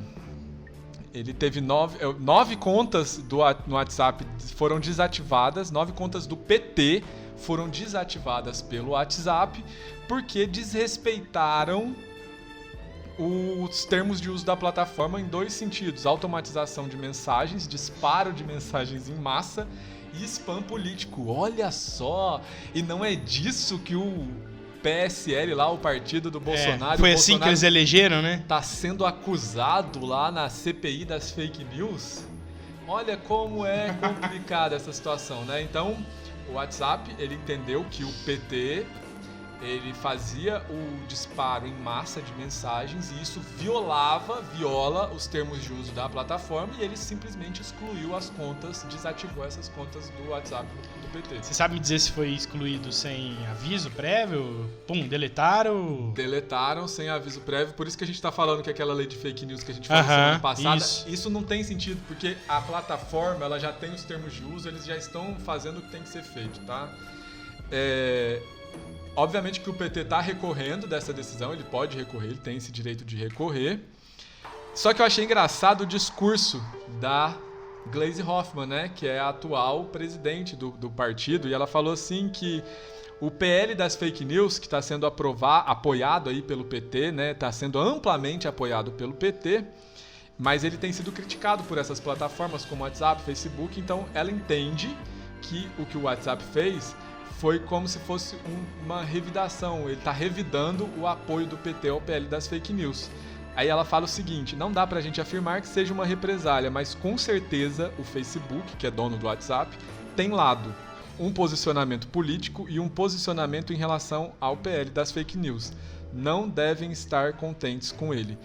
teve 9 contas no WhatsApp foram desativadas, 9 contas do PT foram desativadas pelo WhatsApp porque desrespeitaram os termos de uso da plataforma em 2 sentidos: automatização de mensagens, disparo de mensagens em massa e spam político. Olha só! E não é disso que o PSL lá, o partido do Bolsonaro... Foi assim que eles elegeram, né? Tá sendo acusado lá na CPI das fake news. Olha como é complicada essa situação, né? Então, o WhatsApp, ele entendeu que o PT... ele fazia o disparo em massa de mensagens e isso viola os termos de uso da plataforma, e ele simplesmente excluiu as contas, desativou essas contas do WhatsApp do PT. Você sabe me dizer se foi excluído sem aviso prévio? Pum, deletaram? Deletaram sem aviso prévio, por isso que a gente tá falando que aquela lei de fake news que a gente falou semana passada, isso não tem sentido, porque a plataforma ela já tem os termos de uso, eles já estão fazendo o que tem que ser feito, tá? Obviamente que o PT está recorrendo dessa decisão, ele pode recorrer, ele tem esse direito de recorrer. Só que eu achei engraçado o discurso da Gleisi Hoffmann, né, que é a atual presidente do partido, e ela falou assim que o PL das fake news, que está sendo apoiado aí pelo PT, né, está sendo amplamente apoiado pelo PT, mas ele tem sido criticado por essas plataformas como WhatsApp, Facebook, então ela entende que o WhatsApp fez foi como se fosse uma revidação, ele está revidando o apoio do PT ao PL das fake news. Aí ela fala o seguinte: não dá pra gente afirmar que seja uma represália, mas com certeza o Facebook, que é dono do WhatsApp, tem lado, um posicionamento político e um posicionamento em relação ao PL das fake news. Não devem estar contentes com ele.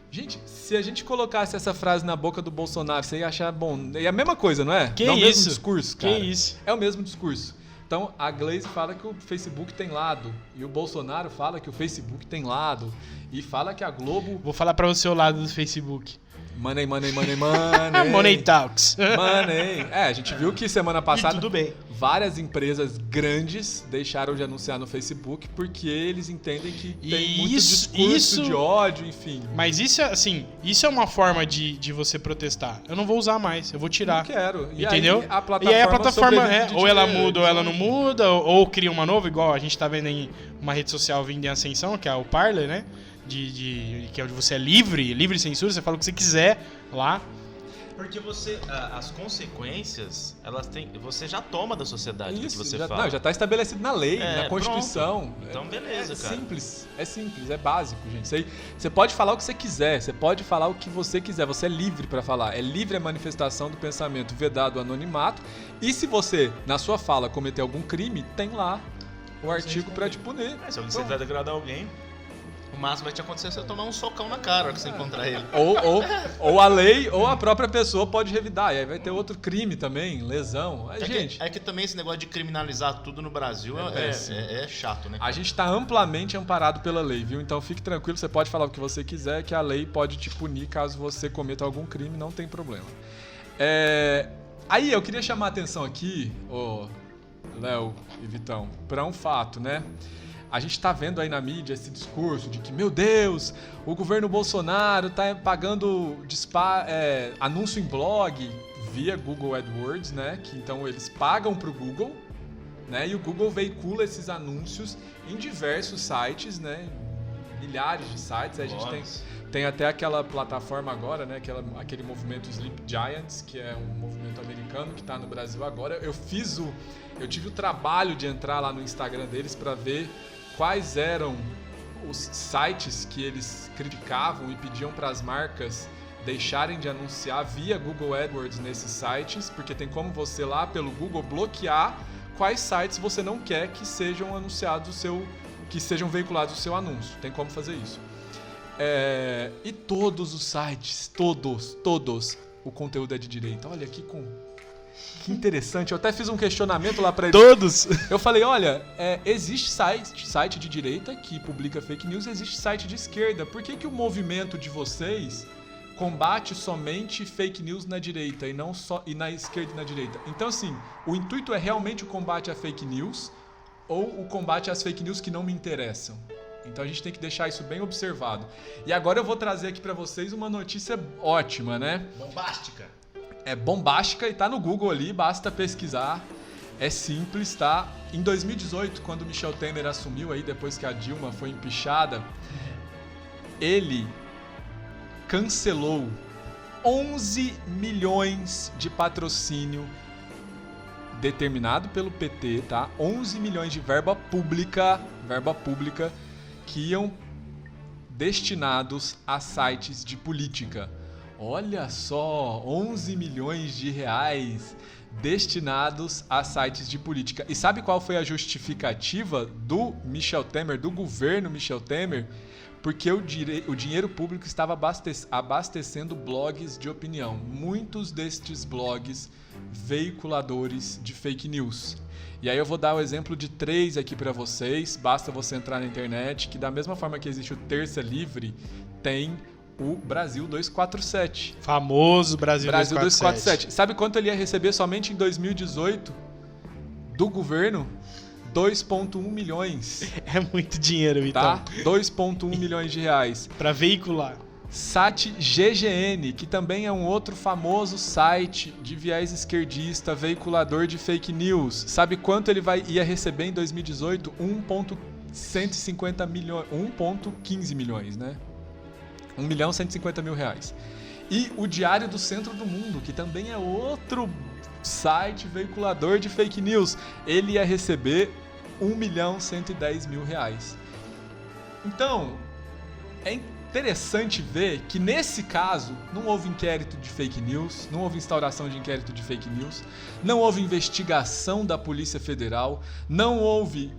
Gente, se a gente colocasse essa frase na boca do Bolsonaro, você ia achar bom. É a mesma coisa, não é? Que não isso? É o mesmo discurso, cara. Que isso? É o mesmo discurso. Então, a Gleisi fala que o Facebook tem lado, e o Bolsonaro fala que o Facebook tem lado, e fala que a Globo... Vou falar pra você o lado do Facebook. Money, money, money, money. Money Talks. Money. A gente viu que semana passada E tudo bem. Várias empresas grandes deixaram de anunciar no Facebook porque eles entendem que tem muito discurso de ódio, enfim. Mas isso, assim, isso é uma forma de você protestar. Eu não vou usar mais, eu vou tirar. Não quero. Entendeu? E aí a plataforma ou ela dinheiro, muda ou ela não muda, ou cria uma nova, igual a gente tá vendo em uma rede social vindo em ascensão, que é o Parler, né? Que é onde você é livre censura, você fala o que você quiser lá. Porque as consequências, você já toma da sociedade do que você já, fala. Não, já está estabelecido na lei, na Constituição. Pronto. Então, beleza, cara. É simples, é básico, gente. Você pode falar o que você quiser, você pode falar o que você quiser, você é livre para falar. É livre a manifestação do pensamento, vedado o anonimato. E se você, na sua fala, cometer algum crime, tem lá o artigo para te punir. Se você vai degradar alguém, o máximo vai te acontecer você tomar um socão na cara que você encontrar ele. Ou a lei, ou a própria pessoa pode revidar. E aí vai ter outro crime também, lesão. É que também esse negócio de criminalizar tudo no Brasil é chato, né? A gente está amplamente amparado pela lei, viu? Então fique tranquilo, você pode falar o que você quiser, que a lei pode te punir caso você cometa algum crime, não tem problema. Aí eu queria chamar a atenção aqui, Léo e Vitão, para um fato, né? A gente tá vendo aí na mídia esse discurso de que, meu Deus, o governo Bolsonaro tá pagando anúncio em blog, via Google AdWords, né? Que então eles pagam para o Google, né? E o Google veicula esses anúncios em diversos sites, né? Milhares de sites. A gente tem até aquela plataforma agora, né? Aquele movimento Sleep Giants, que é um movimento americano que está no Brasil agora. Eu tive o trabalho de entrar lá no Instagram deles para ver quais eram os sites que eles criticavam e pediam para as marcas deixarem de anunciar via Google AdWords nesses sites, porque tem como você lá pelo Google bloquear quais sites você não quer que sejam anunciados que sejam veiculados o seu anúncio. Tem como fazer isso. E todos os sites, todos, o conteúdo é de direita. Olha que interessante. Eu até fiz um questionamento lá pra eles. Todos? Eu falei, olha, existe site de direita que publica fake news, existe site de esquerda. Por que o movimento de vocês combate somente fake news na direita e na esquerda e na direita? Então, assim, o intuito é realmente o combate a fake news ou o combate às fake news que não me interessam? Então a gente tem que deixar isso bem observado. E agora eu vou trazer aqui pra vocês uma notícia ótima, né? Bombástica. É bombástica e tá no Google ali, basta pesquisar. É simples, tá? Em 2018, quando o Michel Temer assumiu aí, depois que a Dilma foi empichada, ele cancelou 11 milhões de patrocínio determinado pelo PT, tá? 11 milhões de verba pública que iam destinados a sites de política. Olha só, 11 milhões de reais destinados a sites de política. E sabe qual foi a justificativa do Michel Temer, do governo Michel Temer? Porque o dinheiro público estava abastecendo blogs de opinião. Muitos destes blogs veiculadores de fake news. E aí eu vou dar o exemplo de 3 aqui para vocês. Basta você entrar na internet, que da mesma forma que existe o Terça Livre, tem o Brasil 247. Famoso Brasil 247. Sabe quanto ele ia receber somente em 2018 do governo? 2,1 milhões. É muito dinheiro, então. Tá? 2,1 milhões de reais. Pra veicular. Site GGN, que também é um outro famoso site de viés esquerdista, veiculador de fake news. Sabe quanto ele ia receber em 2018? 1,150 milhões, 1,15 milhões, né? 1.150.000 reais. E o Diário do Centro do Mundo, que também é outro site veiculador de fake news, ele ia receber 1.110.000 reais. Então, é interessante ver que nesse caso não houve inquérito de fake news, não houve instauração de inquérito de fake news, não houve investigação da Polícia Federal, não houve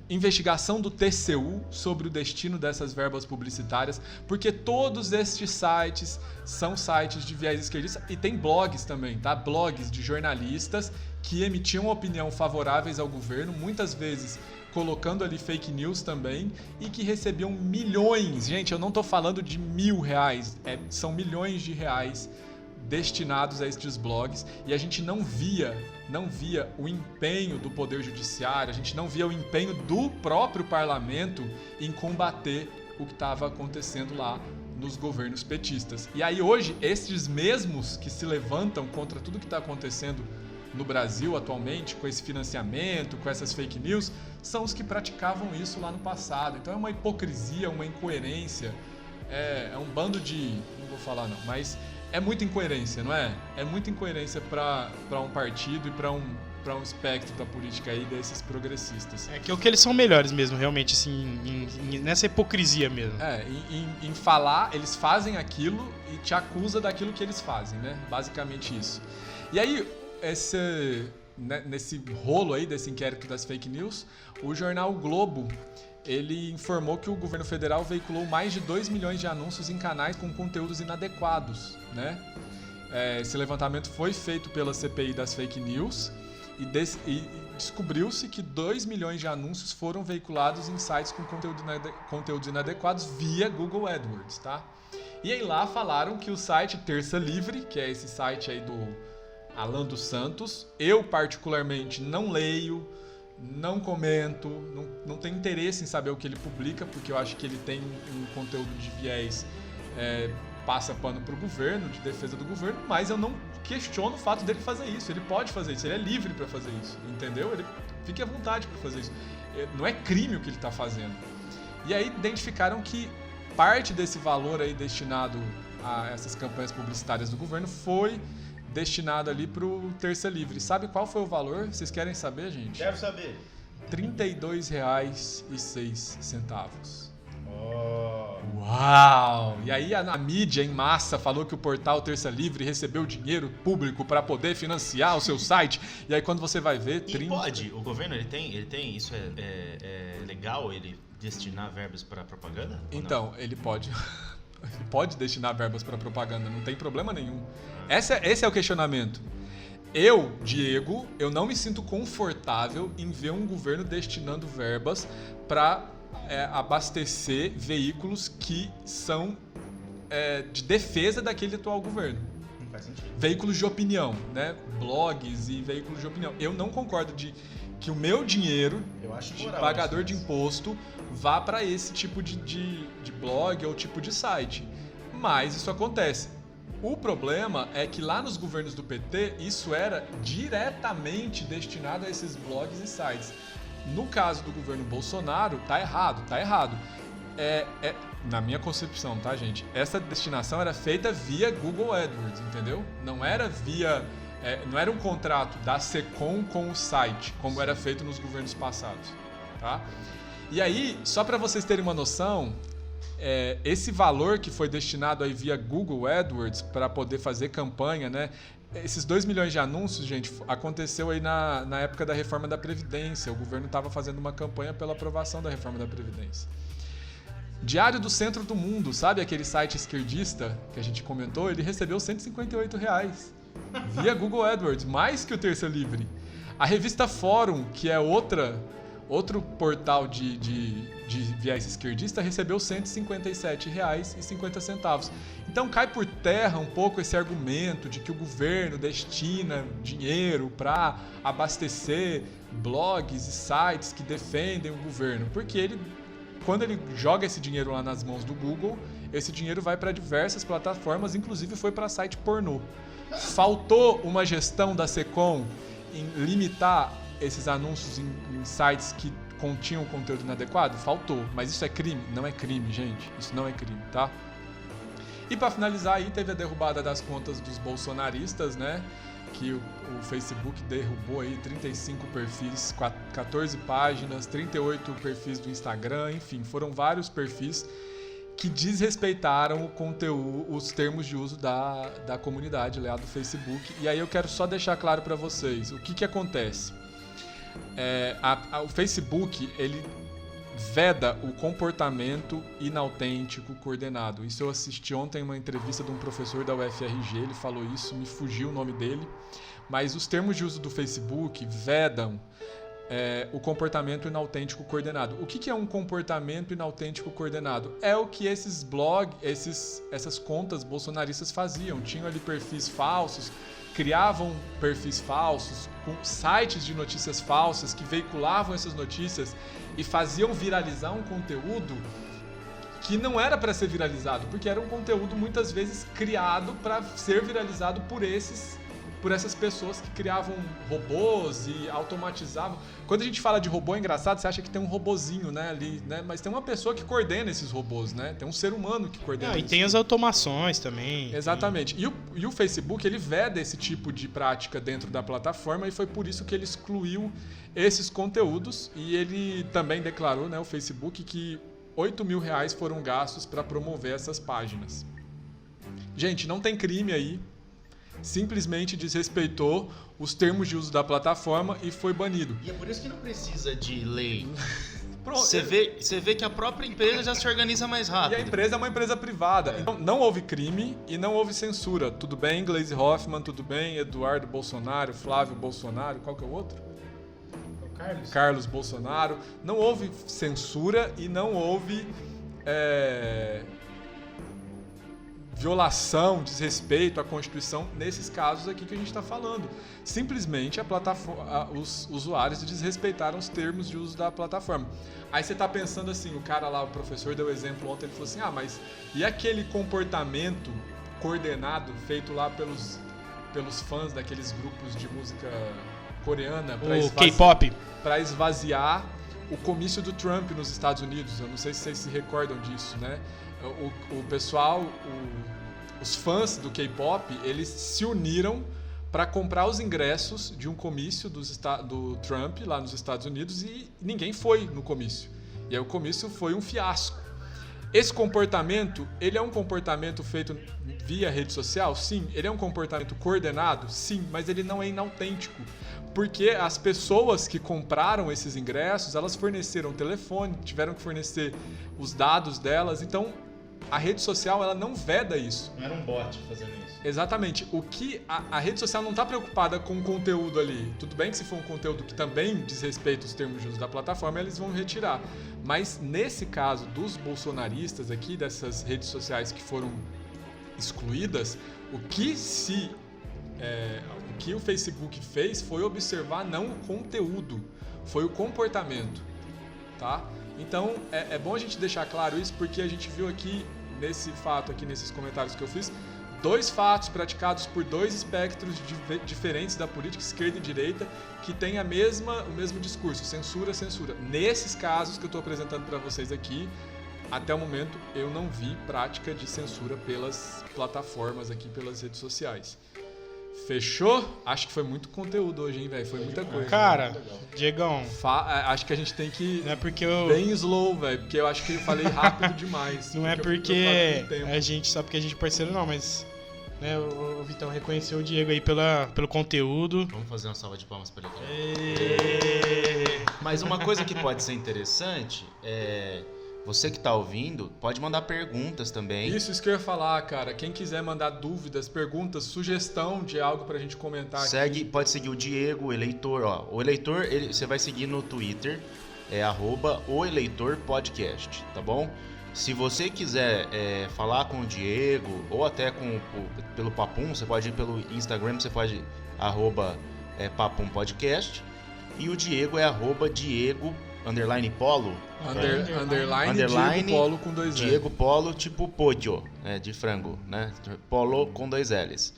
investigação do TCU sobre o destino dessas verbas publicitárias, porque todos estes sites são sites de viés esquerdista e tem blogs também, tá? Blogs de jornalistas que emitiam opinião favoráveis ao governo, muitas vezes colocando ali fake news também, e que recebiam milhões. Gente, eu não tô falando de R$1.000, são milhões de reais destinados a estes blogs, e a gente não via o empenho do Poder Judiciário, a gente não via o empenho do próprio parlamento em combater o que estava acontecendo lá nos governos petistas. E aí hoje, esses mesmos que se levantam contra tudo que está acontecendo no Brasil atualmente, com esse financiamento, com essas fake news, são os que praticavam isso lá no passado. Então é uma hipocrisia, uma incoerência, é um bando de... não vou falar não, mas... é muita incoerência, não é? É muita incoerência para um partido e para um espectro da política aí desses progressistas. É que o que eles são melhores mesmo, realmente, assim, nessa hipocrisia mesmo. Em falar, eles fazem aquilo e te acusa daquilo que eles fazem, né? Basicamente isso. E aí, nesse rolo aí desse inquérito das fake news, o jornal o Globo, ele informou que o governo federal veiculou mais de 2 milhões de anúncios em canais com conteúdos inadequados, né? Esse levantamento foi feito pela CPI das fake news e descobriu-se que 2 milhões de anúncios foram veiculados em sites com conteúdos inadequados via Google AdWords, tá? E aí lá falaram que o site Terça Livre, que é esse site aí do Alan dos Santos, eu particularmente não leio, não comento, não tenho interesse em saber o que ele publica, porque eu acho que ele tem um conteúdo de viés passa pano pro governo, de defesa do governo, mas eu não questiono o fato dele fazer isso. Ele pode fazer isso, ele é livre para fazer isso, entendeu? Ele fique à vontade para fazer isso. Não é crime o que ele tá fazendo. E aí identificaram que parte desse valor aí destinado a essas campanhas publicitárias do governo foi destinado ali pro Terça Livre. Sabe qual foi o valor? Vocês querem saber, gente? Quero saber. R$ 32,06. Oh. Uau! E aí a mídia em massa falou que o portal Terça Livre recebeu dinheiro público para poder financiar o seu site. E aí quando você vai ver... E pode? O governo, ele tem isso é legal, ele destinar verbas para propaganda? Então, ele pode... Ele pode destinar verbas para propaganda, não tem problema nenhum. Esse é o questionamento. Eu, Diego, eu não me sinto confortável em ver um governo destinando verbas para abastecer veículos que são de defesa daquele atual governo. Não faz sentido. Veículos de opinião, né? Blogs e veículos de opinião. Eu não concordo que o meu dinheiro de pagador de imposto vá para esse tipo de blog ou tipo de site. Mas isso acontece. O problema é que lá nos governos do PT, isso era diretamente destinado a esses blogs e sites. No caso do governo Bolsonaro, tá errado. Na minha concepção, tá, gente? Essa destinação era feita via Google AdWords, entendeu? Não era não era um contrato da Secom com o site, como era feito nos governos passados, tá? E aí, só para vocês terem uma noção, esse valor que foi destinado aí via Google AdWords para poder fazer campanha, né? Esses 2 milhões de anúncios, gente, aconteceu aí na época da reforma da Previdência. O governo estava fazendo uma campanha pela aprovação da reforma da Previdência. Diário do Centro do Mundo, sabe aquele site esquerdista que a gente comentou? Ele recebeu R$ 158 via Google AdWords, mais que o Terça Livre. A revista Fórum, que é outro portal de viés esquerdista, recebeu R$ 157,50. Então cai por terra um pouco esse argumento de que o governo destina dinheiro para abastecer blogs e sites que defendem o governo, porque quando ele joga esse dinheiro lá nas mãos do Google, esse dinheiro vai para diversas plataformas, inclusive foi para site pornô. Faltou uma gestão da Secom em limitar esses anúncios em sites que continham conteúdo inadequado? Faltou. Mas isso é crime? Não é crime, gente. Isso não é crime, tá? E para finalizar aí, teve a derrubada das contas dos bolsonaristas, né? Que o Facebook derrubou aí 35 perfis, 14 páginas, 38 perfis do Instagram, enfim, foram vários perfis que desrespeitaram o conteúdo, os termos de uso da comunidade lá do Facebook. E aí eu quero só deixar claro para vocês o que acontece. O Facebook, ele veda o comportamento inautêntico coordenado. Isso eu assisti ontem uma entrevista de um professor da UFRG, ele falou isso, me fugiu o nome dele, mas os termos de uso do Facebook vedam o comportamento inautêntico coordenado. O que é um comportamento inautêntico coordenado? É o que esses blogs, essas contas bolsonaristas faziam. Tinham ali perfis falsos, criavam perfis falsos, com sites de notícias falsas que veiculavam essas notícias e faziam viralizar um conteúdo que não era para ser viralizado, porque era um conteúdo muitas vezes criado para ser viralizado por essas pessoas que criavam robôs e automatizavam. Quando a gente fala de robô, é engraçado, você acha que tem um robozinho, né, ali, né? Mas tem uma pessoa que coordena esses robôs, né? Tem um ser humano que coordena. E tem as automações também. Exatamente. E o Facebook, ele veda esse tipo de prática dentro da plataforma e foi por isso que ele excluiu esses conteúdos e ele também declarou, né, o Facebook, que R$8 mil foram gastos para promover essas páginas. Gente, não tem crime aí. Simplesmente desrespeitou os termos de uso da plataforma e foi banido. E é por isso que não precisa de lei. Você vê que a própria empresa já se organiza mais rápido. E a empresa é uma empresa privada. Então, não houve crime e não houve censura. Tudo bem, Gleisi Hoffmann, tudo bem, Eduardo Bolsonaro, Flávio Bolsonaro, qual que é o outro? Carlos Bolsonaro. Não houve censura e não houve violação, desrespeito à Constituição nesses casos aqui que a gente está falando. Simplesmente os usuários desrespeitaram os termos de uso da plataforma. Aí você está pensando assim, o cara lá, o professor deu exemplo ontem, ele falou assim, mas e aquele comportamento coordenado feito lá pelos fãs daqueles grupos de música coreana K-pop, para esvaziar o comício do Trump nos Estados Unidos? Eu não sei se vocês se recordam disso, né? O pessoal, os fãs do K-pop, eles se uniram para comprar os ingressos de um comício do Trump lá nos Estados Unidos e ninguém foi no comício. E aí o comício foi um fiasco. Esse comportamento, ele é um comportamento feito via rede social? Sim. Ele é um comportamento coordenado? Sim. Mas ele não é inautêntico. Porque as pessoas que compraram esses ingressos, elas forneceram telefone, tiveram que fornecer os dados delas. Então, a rede social, ela não veda isso. Não era um bot fazendo isso. Exatamente. O que a rede social não está preocupada com o conteúdo ali. Tudo bem que se for um conteúdo que também desrespeita os termos de uso da plataforma, eles vão retirar. Mas nesse caso dos bolsonaristas aqui, dessas redes sociais que foram excluídas, o que o Facebook fez foi observar não o conteúdo, foi o comportamento, tá? Então, é bom a gente deixar claro isso, porque a gente viu aqui, nesse fato, aqui nesses comentários que eu fiz, 2 fatos praticados por 2 espectros diferentes da política, esquerda e direita, que têm o mesmo discurso, censura, censura. Nesses casos que eu estou apresentando para vocês aqui, até o momento, eu não vi prática de censura pelas plataformas aqui, pelas redes sociais. Fechou? Acho que foi muito conteúdo hoje, hein, velho? Foi muita coisa. Cara, Diegão, acho que a gente tem que não é porque bem slow, velho, porque eu acho que eu falei rápido demais. Não é porque a gente só porque a gente é parceiro não, mas né, o Vitão reconheceu o Diego aí pelo conteúdo. Vamos fazer uma salva de palmas para ele. Mas uma coisa que pode ser interessante é você que tá ouvindo, pode mandar perguntas também. Isso que eu ia falar, cara. Quem quiser mandar dúvidas, perguntas, sugestão de algo pra gente comentar aqui. Pode seguir o Diego, o Eleitor. Ó. O Eleitor, você vai seguir no Twitter, @oeleitorpodcast, tá bom? Se você quiser falar com o Diego, ou até pelo Papum, você pode ir pelo Instagram, você pode @papumpodcast. E o Diego é @Diego_Polo. Diego Polo com 2 L's. Diego Polo, tipo pollo, né, de frango, né? Polo com 2 L's.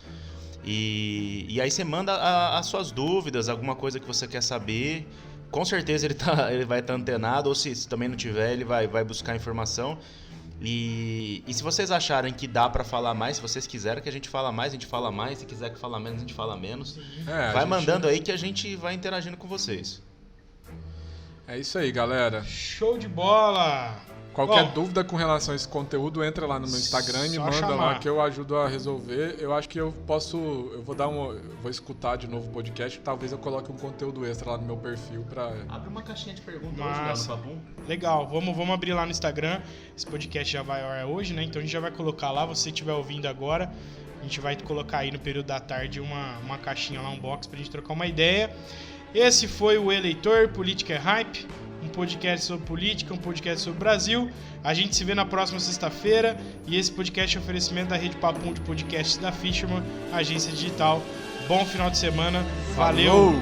E aí você manda as suas dúvidas, alguma coisa que você quer saber. Com certeza ele vai estar antenado, ou se também não tiver, ele vai buscar informação. E se vocês acharem que dá pra falar mais, se vocês quiserem que a gente fala mais, a gente fala mais. Se quiser que fala menos, a gente fala menos. Vai mandando aí que a gente vai interagindo com vocês. É isso aí, galera. Show de bola! Qualquer dúvida com relação a esse conteúdo, entra lá no meu Instagram e me manda lá que eu ajudo a resolver. Eu acho que eu vou escutar de novo o podcast, talvez eu coloque um conteúdo extra lá no meu perfil pra... Abre uma caixinha de perguntas hoje lá no Papum. Legal, vamos abrir lá no Instagram. Esse podcast já vai ao ar hoje, né? Então a gente já vai colocar lá, você estiver ouvindo agora, a gente vai colocar aí no período da tarde uma caixinha lá, um box pra gente trocar uma ideia. Esse foi o Eleitor, Política é Hype, um podcast sobre política, um podcast sobre o Brasil. A gente se vê na próxima sexta-feira e esse podcast é oferecimento da Rede Papum de Podcasts da Fisherman, agência digital. Bom final de semana, valeu!